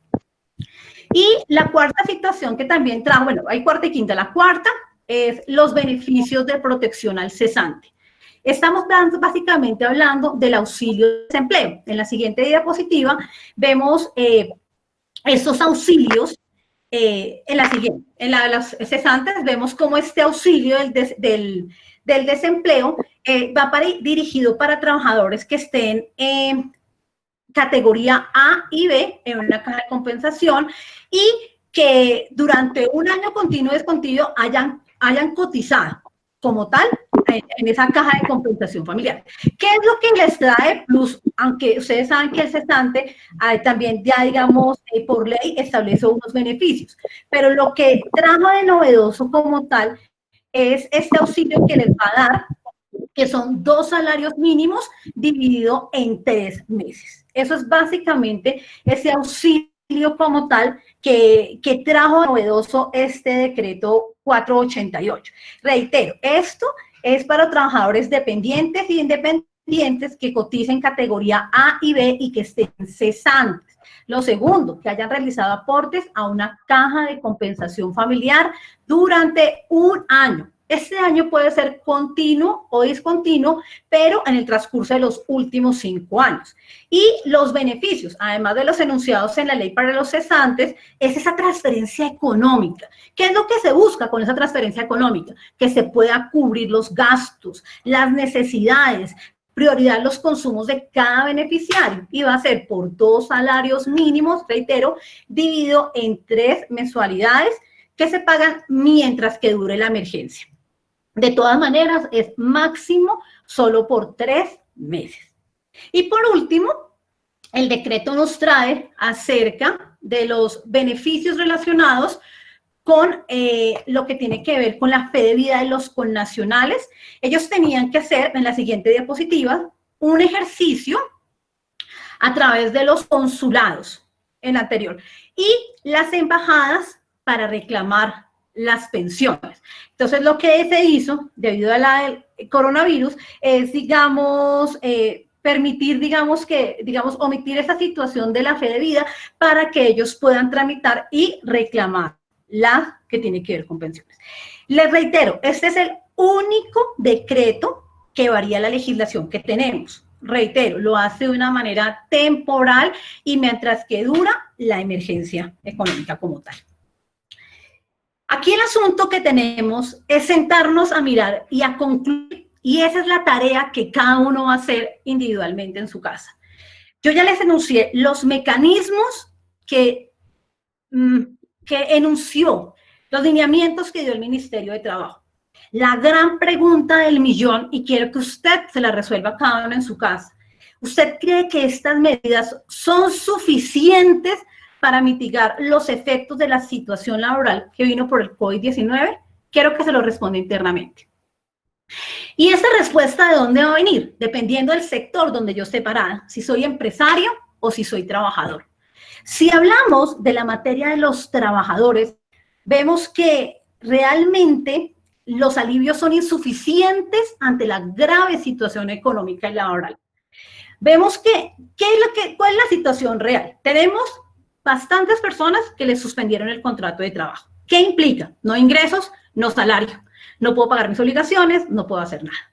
Y la cuarta situación que también trajo, bueno, hay cuarta y quinta. La cuarta es los beneficios de protección al cesante. Estamos básicamente hablando del auxilio de desempleo. En la siguiente diapositiva vemos estos auxilios. En la siguiente, en las cesantes, vemos cómo este auxilio del desempleo va dirigido para trabajadores que estén en categoría A y B en una caja de compensación y que durante un año continuo y discontinuo hayan cotizado como tal en esa caja de compensación familiar. ¿Qué es lo que les trae plus? Aunque ustedes saben que el cesante también ya, digamos, por ley establece unos beneficios, pero lo que trajo de novedoso como tal es este auxilio que les va a dar, que son 2 salarios mínimos dividido en 3 meses. Eso es básicamente ese auxilio como tal que trajo de novedoso este decreto 488. Reitero, esto es para trabajadores dependientes y independientes que coticen categoría A y B y que estén cesantes. Lo segundo, que hayan realizado aportes a una caja de compensación familiar durante un año. Este año puede ser continuo o discontinuo, pero en el transcurso de los últimos 5 años. Y los beneficios, además de los enunciados en la ley para los cesantes, es esa transferencia económica. ¿Qué es lo que se busca con esa transferencia económica? Que se pueda cubrir los gastos, las necesidades, prioridad los consumos de cada beneficiario, y va a ser por 2 salarios mínimos, reitero, dividido en 3 mensualidades, que se pagan mientras que dure la emergencia. De todas maneras, es máximo solo por 3 meses. Y por último, el decreto nos trae acerca de los beneficios relacionados con lo que tiene que ver con la fe de vida de los connacionales. Ellos tenían que hacer, en la siguiente diapositiva, un ejercicio a través de los consulados, en la anterior, y las embajadas para reclamar las pensiones. Entonces, lo que se hizo, debido a la coronavirus, es, digamos, permitir, omitir esa situación de la fe de vida para que ellos puedan tramitar y reclamar la que tiene que ver con pensiones. Les reitero, este es el único decreto que varía la legislación que tenemos. Reitero, lo hace de una manera temporal y mientras que dura la emergencia económica como tal. Aquí el asunto que tenemos es sentarnos a mirar y a concluir, y esa es la tarea que cada uno va a hacer individualmente en su casa. Yo ya les enuncié los mecanismos que enunció, los lineamientos que dio el Ministerio de Trabajo. La gran pregunta del millón, y quiero que usted se la resuelva cada uno en su casa. ¿Usted cree que estas medidas son suficientes para mitigar los efectos de la situación laboral que vino por el COVID-19? Quiero que se lo responda internamente. Y esta respuesta, ¿de dónde va a venir? Dependiendo del sector donde yo esté parada, si soy empresario o si soy trabajador. Si hablamos de la materia de los trabajadores, vemos que realmente los alivios son insuficientes ante la grave situación económica y laboral. Vemos que, ¿cuál es la situación real? Tenemos bastantes personas que les suspendieron el contrato de trabajo. ¿Qué implica? No ingresos, no salario. No puedo pagar mis obligaciones, no puedo hacer nada.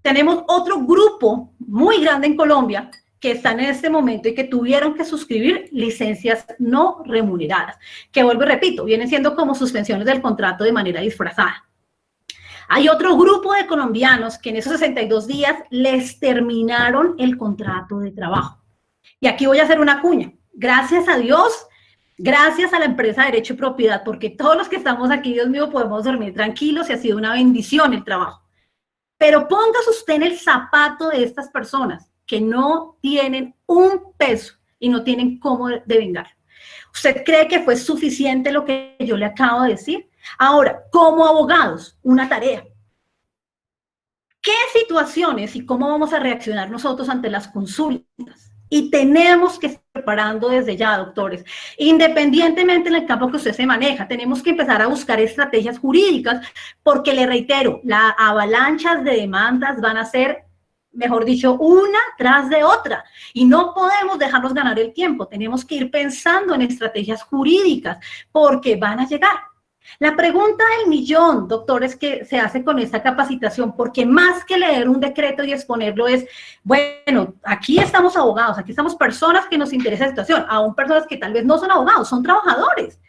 Tenemos otro grupo muy grande en Colombia que están en este momento y que tuvieron que suscribir licencias no remuneradas, que vuelvo y repito, vienen siendo como suspensiones del contrato de manera disfrazada. Hay otro grupo de colombianos que en esos 62 días les terminaron el contrato de trabajo. Y aquí voy a hacer una cuña. Gracias a Dios, gracias a la empresa de Derecho y Propiedad, porque todos los que estamos aquí, Dios mío, podemos dormir tranquilos y ha sido una bendición el trabajo. Pero póngase usted en el zapato de estas personas que no tienen un peso y no tienen cómo devengar. ¿Usted cree que fue suficiente lo que yo le acabo de decir? Ahora, como abogados, una tarea. ¿Qué situaciones y cómo vamos a reaccionar nosotros ante las consultas? Y tenemos que estar preparando desde ya, doctores. Independientemente del campo que usted se maneja, tenemos que empezar a buscar estrategias jurídicas porque, le reitero, las avalanchas de demandas van a ser, mejor dicho, una tras de otra. Y no podemos dejarnos ganar el tiempo. Tenemos que ir pensando en estrategias jurídicas porque van a llegar. La pregunta del millón, doctores, que se hace con esta capacitación, porque más que leer un decreto y exponerlo es, bueno, aquí estamos abogados, aquí estamos personas que nos interesa la situación, aún personas que tal vez no son abogados, son trabajadores.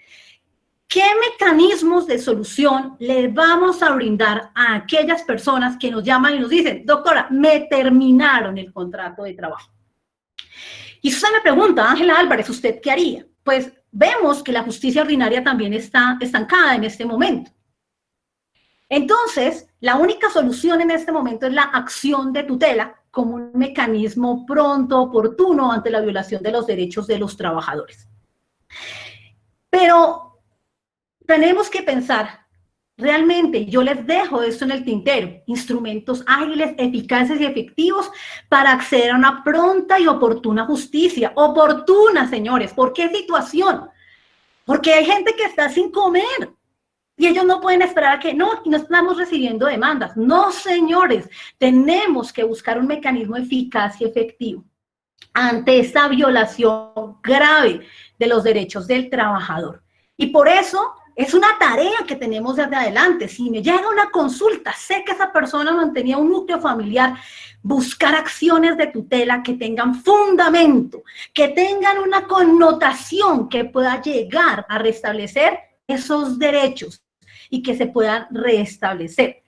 ¿Qué mecanismos de solución le vamos a brindar a aquellas personas que nos llaman y nos dicen, doctora, me terminaron el contrato de trabajo? Y usted me pregunta, Ángela Álvarez, ¿usted qué haría? Pues vemos que la justicia ordinaria también está estancada en este momento. Entonces, la única solución en este momento es la acción de tutela como un mecanismo pronto, oportuno ante la violación de los derechos de los trabajadores. Pero tenemos que pensar, realmente, yo les dejo esto en el tintero, instrumentos ágiles, eficaces y efectivos para acceder a una pronta y oportuna justicia. Oportuna, señores. ¿Por qué situación? Porque hay gente que está sin comer y ellos no pueden esperar a que no estamos recibiendo demandas. No, señores, tenemos que buscar un mecanismo eficaz y efectivo ante esta violación grave de los derechos del trabajador. Y por eso es una tarea que tenemos desde adelante. Si me llega una consulta, sé que esa persona mantenía un núcleo familiar, buscar acciones de tutela que tengan fundamento, que tengan una connotación que pueda llegar a restablecer esos derechos y que se puedan restablecer.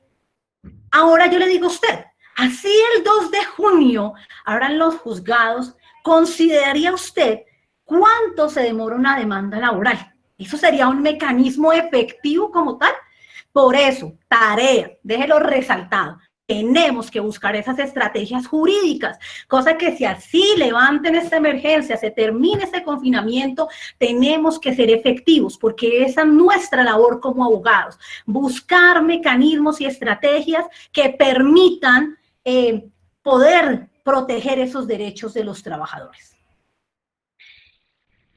Ahora yo le digo a usted, así el 2 de junio abran los juzgados, ¿consideraría usted cuánto se demora una demanda laboral? ¿Eso sería un mecanismo efectivo como tal? Por eso, tarea, déjelo resaltado. Tenemos que buscar esas estrategias jurídicas, cosa que si así levanten esta emergencia, se termine este confinamiento, tenemos que ser efectivos, porque esa es nuestra labor como abogados, buscar mecanismos y estrategias que permitan poder proteger esos derechos de los trabajadores.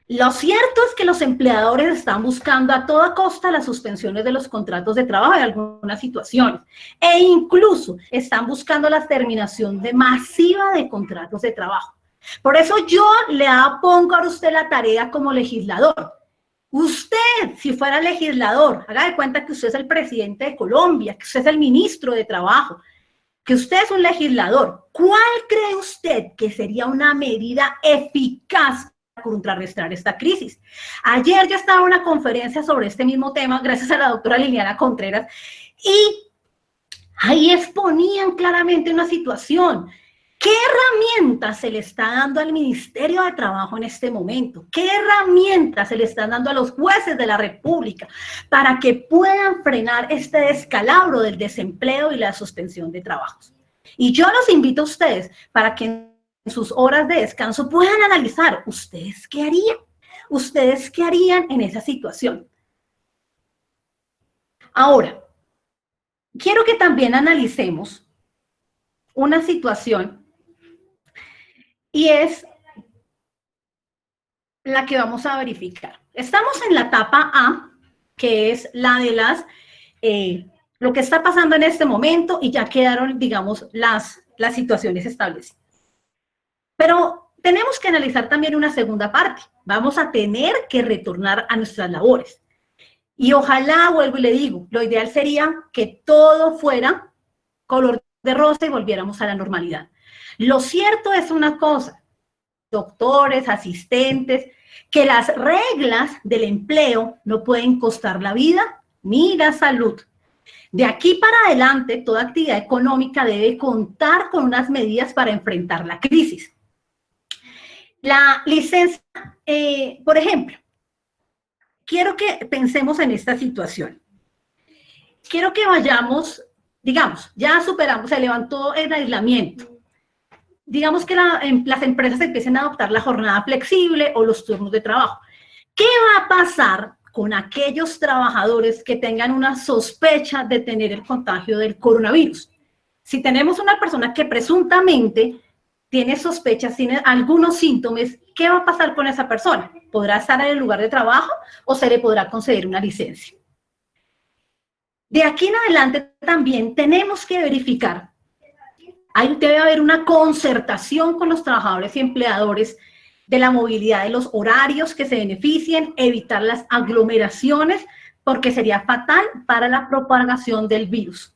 Lo cierto es que los empleadores están buscando a toda costa las suspensiones de los contratos de trabajo en algunas situaciones e incluso están buscando la terminación masiva de contratos de trabajo. Por eso yo le pongo a usted la tarea como legislador. Usted, si fuera legislador, haga de cuenta que usted es el presidente de Colombia, que usted es el ministro de Trabajo, que usted es un legislador. ¿Cuál cree usted que sería una medida eficaz contrarrestar esta crisis? Ayer yo estaba en una conferencia sobre este mismo tema, gracias a la doctora Liliana Contreras, y ahí exponían claramente una situación. ¿Qué herramientas se le está dando al Ministerio de Trabajo en este momento? ¿Qué herramientas se le están dando a los jueces de la República para que puedan frenar este descalabro del desempleo y la suspensión de trabajos? Y yo los invito a ustedes para que en sus horas de descanso puedan analizar, ¿ustedes qué harían? ¿Ustedes qué harían en esa situación? Ahora, quiero que también analicemos una situación y es la que vamos a verificar. Estamos en la etapa A, que es la de lo que está pasando en este momento y ya quedaron, digamos, las situaciones establecidas. Pero tenemos que analizar también una segunda parte. Vamos a tener que retornar a nuestras labores. Y ojalá, vuelvo y le digo, lo ideal sería que todo fuera color de rosa y volviéramos a la normalidad. Lo cierto es una cosa, doctores, asistentes, que las reglas del empleo no pueden costar la vida ni la salud. De aquí para adelante, toda actividad económica debe contar con unas medidas para enfrentar la crisis. La licencia, por ejemplo, quiero que pensemos en esta situación. Quiero que vayamos, digamos, ya superamos, se levantó el aislamiento. Digamos que las empresas empiecen a adoptar la jornada flexible o los turnos de trabajo. ¿Qué va a pasar con aquellos trabajadores que tengan una sospecha de tener el contagio del coronavirus? Si tenemos una persona que presuntamente tiene sospechas, tiene algunos síntomas, ¿qué va a pasar con esa persona? ¿Podrá estar en el lugar de trabajo o se le podrá conceder una licencia? De aquí en adelante también tenemos que verificar, debe haber una concertación con los trabajadores y empleadores de la movilidad de los horarios que se beneficien, evitar las aglomeraciones, porque sería fatal para la propagación del virus.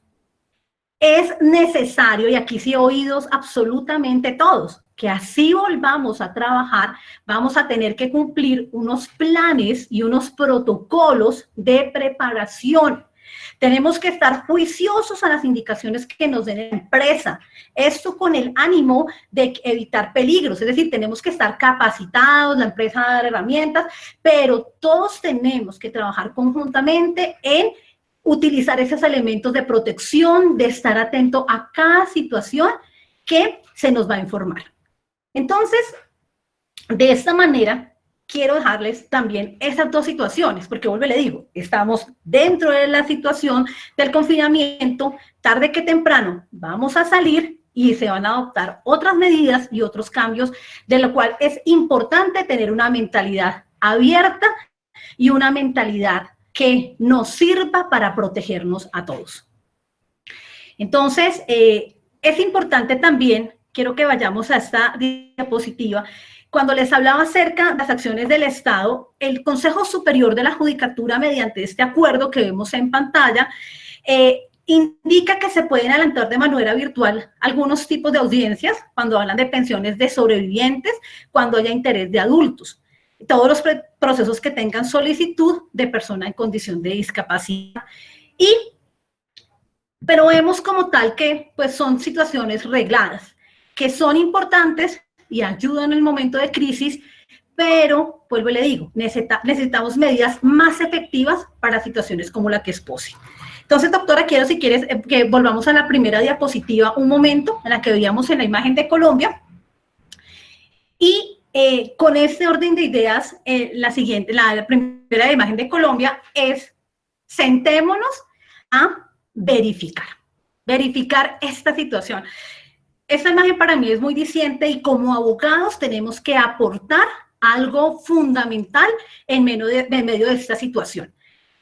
Es necesario, y aquí sí oídos absolutamente todos, que así volvamos a trabajar, vamos a tener que cumplir unos planes y unos protocolos de preparación. Tenemos que estar juiciosos a las indicaciones que nos den la empresa. Esto con el ánimo de evitar peligros. Es decir, tenemos que estar capacitados, la empresa va a dar herramientas, pero todos tenemos que trabajar conjuntamente en utilizar esos elementos de protección, de estar atento a cada situación que se nos va a informar. Entonces, de esta manera, quiero dejarles también esas dos situaciones, porque vuelvo y le digo, estamos dentro de la situación del confinamiento, tarde que temprano vamos a salir y se van a adoptar otras medidas y otros cambios, de lo cual es importante tener una mentalidad abierta y una mentalidad que nos sirva para protegernos a todos. Entonces, es importante también, quiero que vayamos a esta diapositiva. Cuando les hablaba acerca de las acciones del Estado, el Consejo Superior de la Judicatura, mediante este acuerdo que vemos en pantalla, indica que se pueden adelantar de manera virtual algunos tipos de audiencias cuando hablan de pensiones de sobrevivientes, cuando haya interés de adultos, todos los procesos que tengan solicitud de persona en condición de discapacidad. Pero vemos como tal que pues, son situaciones regladas, que son importantes y ayudan en el momento de crisis, pero, vuelvo y le digo, necesitamos medidas más efectivas para situaciones como la que expuse. Entonces, doctora, quiero, si quieres, que volvamos a la primera diapositiva un momento, en la que veíamos en la imagen de Colombia, y con este orden de ideas, la primera imagen de Colombia es, sentémonos a verificar esta situación. Esta imagen para mí es muy diciente y como abogados tenemos que aportar algo fundamental en medio de esta situación.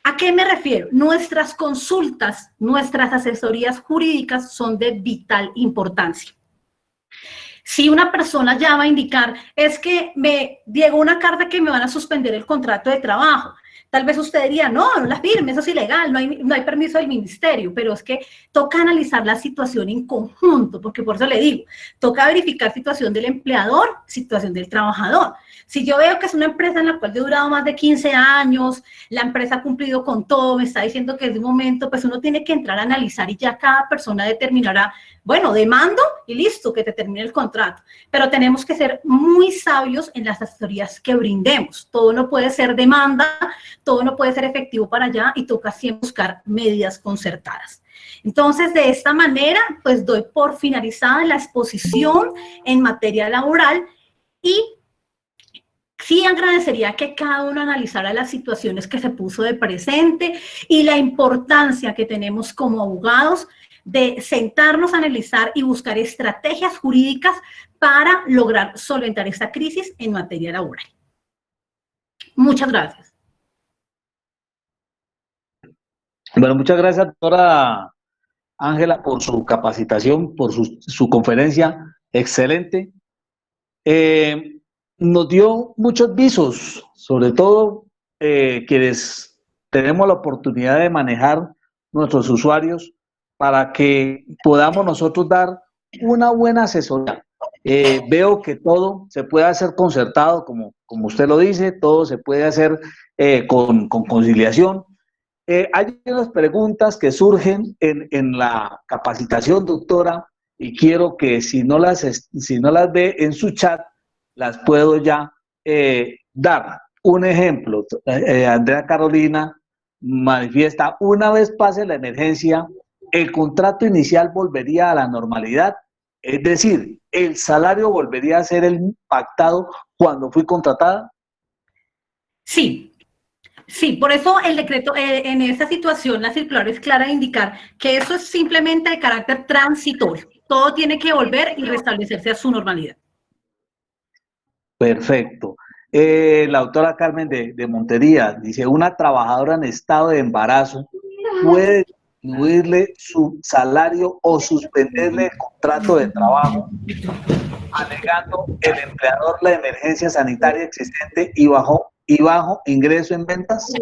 ¿A qué me refiero? Nuestras consultas, nuestras asesorías jurídicas son de vital importancia. Si una persona llama a indicar, es que me llegó una carta que me van a suspender el contrato de trabajo, tal vez usted diría, no la firme, eso es ilegal, no hay permiso del ministerio, pero es que toca analizar la situación en conjunto, porque por eso le digo, toca verificar situación del empleador, situación del trabajador. Si yo veo que es una empresa en la cual he durado más de 15 años, la empresa ha cumplido con todo, me está diciendo que es de un momento, pues uno tiene que entrar a analizar y ya cada persona determinará, bueno, demando y listo, que te termine el contrato. Pero tenemos que ser muy sabios en las asesorías que brindemos. Todo no puede ser demanda, todo no puede ser efectivo para allá y toca siempre buscar medidas concertadas. Entonces, de esta manera, pues doy por finalizada la exposición en materia laboral y sí agradecería que cada uno analizara las situaciones que se puso de presente y la importancia que tenemos como abogados de sentarnos a analizar y buscar estrategias jurídicas para lograr solventar esta crisis en materia laboral. Muchas gracias. Bueno, muchas gracias, doctora Ángela, por su capacitación, por su conferencia excelente. Nos dio muchos visos, sobre todo quienes tenemos la oportunidad de manejar nuestros usuarios para que podamos nosotros dar una buena asesoría. Veo que todo se puede hacer concertado, como usted lo dice, todo se puede hacer con conciliación. Hay unas preguntas que surgen en la capacitación, doctora, y quiero que si no las ve en su chat, las puedo ya dar. Un ejemplo, Andrea Carolina manifiesta, una vez pase la emergencia, el contrato inicial volvería a la normalidad, es decir, el salario volvería a ser el pactado cuando fui contratada. Sí, por eso el decreto, en esta situación, la circular es clara de indicar que eso es simplemente de carácter transitorio. Todo tiene que volver y restablecerse a su normalidad. Perfecto. La doctora Carmen de Montería dice, una trabajadora en estado de embarazo puede disminuirle su salario o suspenderle el contrato de trabajo, alegando el empleador la emergencia sanitaria existente y bajo ingreso en ventas.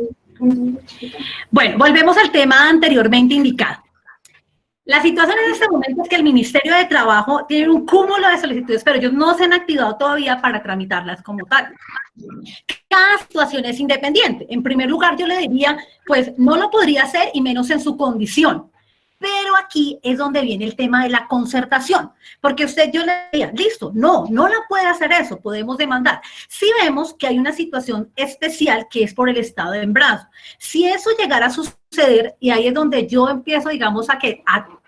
Bueno, volvemos al tema anteriormente indicado. La situación en este momento es que el Ministerio de Trabajo tiene un cúmulo de solicitudes, pero ellos no se han activado todavía para tramitarlas como tal. Cada situación es independiente. En primer lugar, yo le diría, pues no lo podría hacer y menos en su condición. Pero aquí es donde viene el tema de la concertación, porque yo le diría, listo, no la puede hacer eso, podemos demandar. Si vemos que hay una situación especial que es por el estado de embarazo, si eso llegara a suceder, y ahí es donde yo empiezo, digamos, a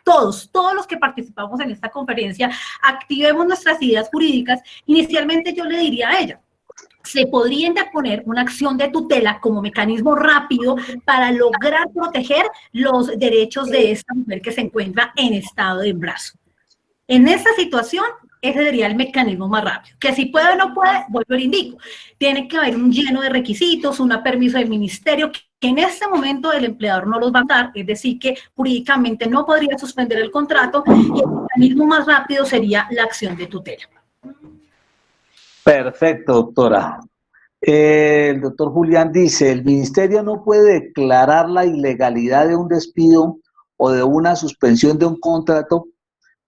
todos los que participamos en esta conferencia, activemos nuestras ideas jurídicas. Inicialmente yo le diría a ella, se podría interponer una acción de tutela como mecanismo rápido para lograr proteger los derechos de esta mujer que se encuentra en estado de embarazo. En esta situación, ese sería el mecanismo más rápido. Que si puede o no puede, vuelvo y le indico. Tiene que haber un lleno de requisitos, un permiso del ministerio, que en este momento el empleador no los va a dar, es decir, que jurídicamente no podría suspender el contrato, y el mecanismo más rápido sería la acción de tutela. Perfecto, doctora. El doctor Julián dice, el ministerio no puede declarar la ilegalidad de un despido o de una suspensión de un contrato,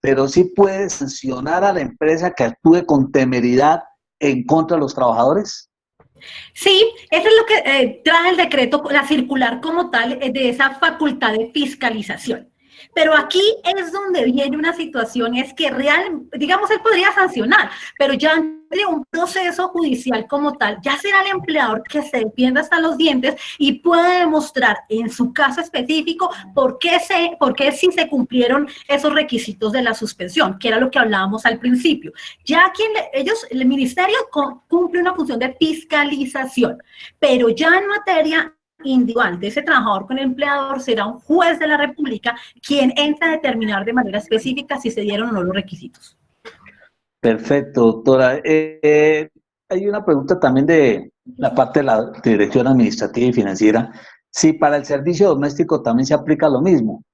pero sí puede sancionar a la empresa que actúe con temeridad en contra de los trabajadores. Sí, eso es lo que trae el decreto, la circular como tal, de esa facultad de fiscalización. Pero aquí es donde viene una situación, es que digamos, él podría sancionar, pero ya entre un proceso judicial como tal, ya será el empleador que se defienda hasta los dientes y pueda demostrar en su caso específico por qué sí se cumplieron esos requisitos de la suspensión, que era lo que hablábamos al principio. Ya el ministerio cumple una función de fiscalización, pero ya en materia individual de ese trabajador con el empleador será un juez de la República quien entra a determinar de manera específica si se dieron o no los requisitos. Perfecto, doctora. Hay una pregunta también de la parte de la Dirección Administrativa y Financiera. Si para el servicio doméstico también se aplica lo mismo.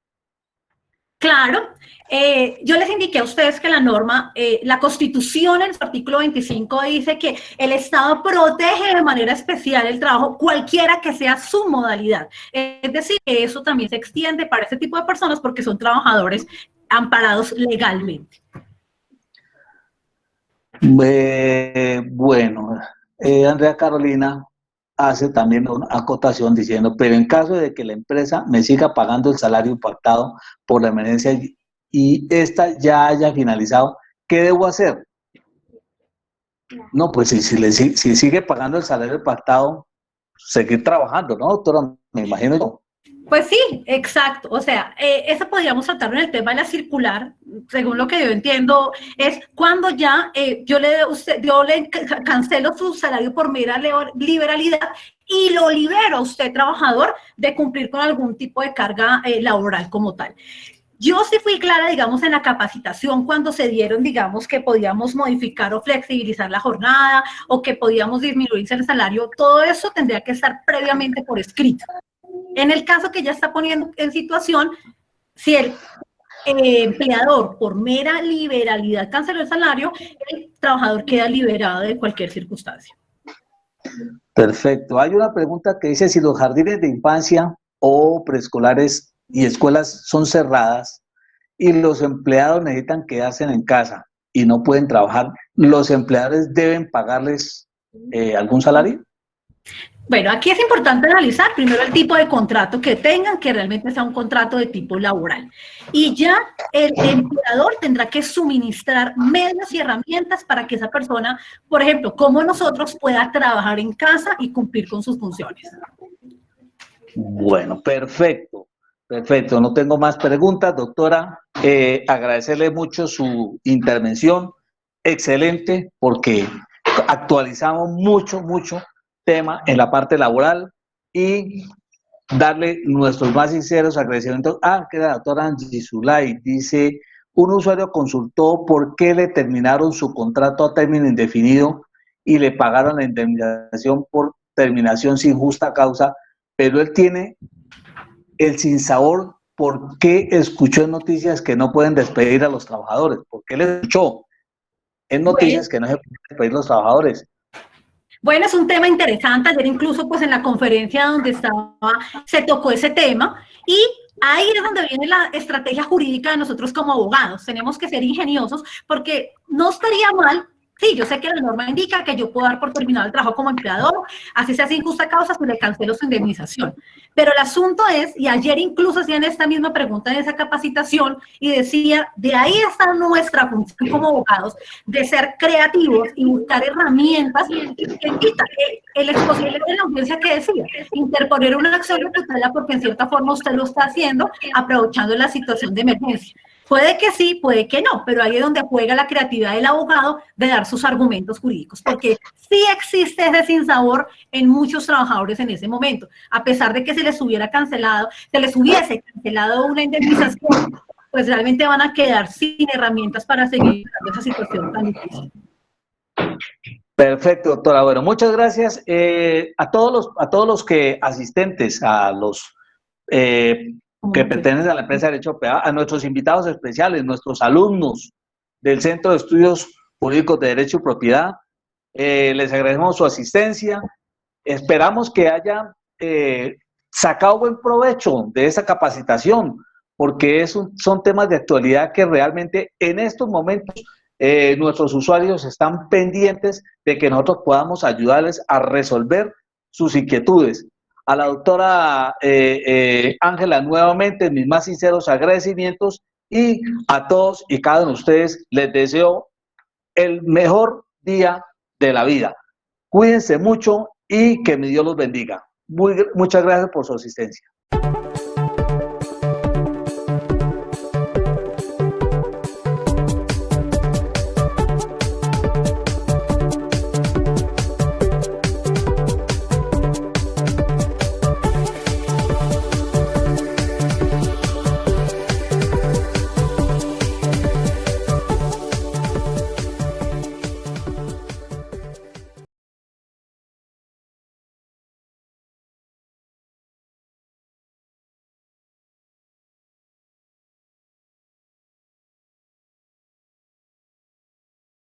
Claro, yo les indiqué a ustedes que la norma, la Constitución en su artículo 25 dice que el Estado protege de manera especial el trabajo, cualquiera que sea su modalidad. Es decir, que eso también se extiende para ese tipo de personas porque son trabajadores amparados legalmente. Bueno, Andrea Carolina hace también una acotación diciendo, pero en caso de que la empresa me siga pagando el salario pactado por la emergencia y esta ya haya finalizado, ¿qué debo hacer? No, pues si sigue pagando el salario pactado, seguir trabajando, ¿no, doctora? Me imagino yo. Pues sí, exacto. O sea, eso podríamos tratar en el tema de la circular, según lo que yo entiendo, es cuando ya yo le cancelo su salario por mera liberalidad y lo libero a usted, trabajador, de cumplir con algún tipo de carga laboral como tal. Yo sí fui clara, digamos, en la capacitación cuando se dieron, digamos, que podíamos modificar o flexibilizar la jornada o que podíamos disminuir el salario. Todo eso tendría que estar previamente por escrito. En el caso que ya está poniendo en situación, si el empleador por mera liberalidad canceló el salario, el trabajador queda liberado de cualquier circunstancia. Perfecto. Hay una pregunta que dice si los jardines de infancia o preescolares y escuelas son cerradas y los empleados necesitan quedarse en casa y no pueden trabajar, ¿los empleadores deben pagarles algún salario? Bueno, aquí es importante analizar primero el tipo de contrato que tengan, que realmente sea un contrato de tipo laboral. Y ya el empleador tendrá que suministrar medios y herramientas para que esa persona, por ejemplo, como nosotros, pueda trabajar en casa y cumplir con sus funciones. Bueno, perfecto. Perfecto, no tengo más preguntas, doctora. Agradecerle mucho su intervención. Excelente, porque actualizamos mucho tema en la parte laboral y darle nuestros más sinceros agradecimientos. Que la doctora Angie Zulay dice, un usuario consultó por qué le terminaron su contrato a término indefinido y le pagaron la indemnización por terminación sin justa causa, pero él tiene el sinsabor por qué escuchó en noticias que no pueden despedir a los trabajadores, porque él escuchó en noticias que no se pueden despedir los trabajadores. Bueno, es un tema interesante. Ayer incluso pues en la conferencia donde estaba se tocó ese tema y ahí es donde viene la estrategia jurídica de nosotros como abogados. Tenemos que ser ingeniosos porque no estaría mal. Sí, yo sé que la norma indica que yo puedo dar por terminado el trabajo como empleador, así sea sin justa causa, pues le cancelo su indemnización. Pero el asunto es, y ayer incluso hacían esta misma pregunta en esa capacitación, y decía, de ahí está nuestra función como abogados, de ser creativos y buscar herramientas que quita el exposible de la audiencia que decía, interponer una acción de tutela porque en cierta forma usted lo está haciendo aprovechando la situación de emergencia. Puede que sí, puede que no, pero ahí es donde juega la creatividad del abogado de dar sus argumentos jurídicos, porque sí existe ese sinsabor en muchos trabajadores en ese momento, a pesar de que se les hubiese cancelado una indemnización, pues realmente van a quedar sin herramientas para seguir en esa situación tan difícil. Perfecto, doctora. Bueno, muchas gracias a todos los que asistentes, a los que pertenecen a la empresa de Derecho Privado, a nuestros invitados especiales, nuestros alumnos del Centro de Estudios Jurídicos de Derecho y Propiedad. Les agradecemos su asistencia. Esperamos que hayan sacado buen provecho de esa capacitación, porque son temas de actualidad que realmente en estos momentos nuestros usuarios están pendientes de que nosotros podamos ayudarles a resolver sus inquietudes. a la doctora Ángela nuevamente mis más sinceros agradecimientos y a todos y cada uno de ustedes les deseo el mejor día de la vida. Cuídense mucho y que mi Dios los bendiga. Muchas gracias por su asistencia.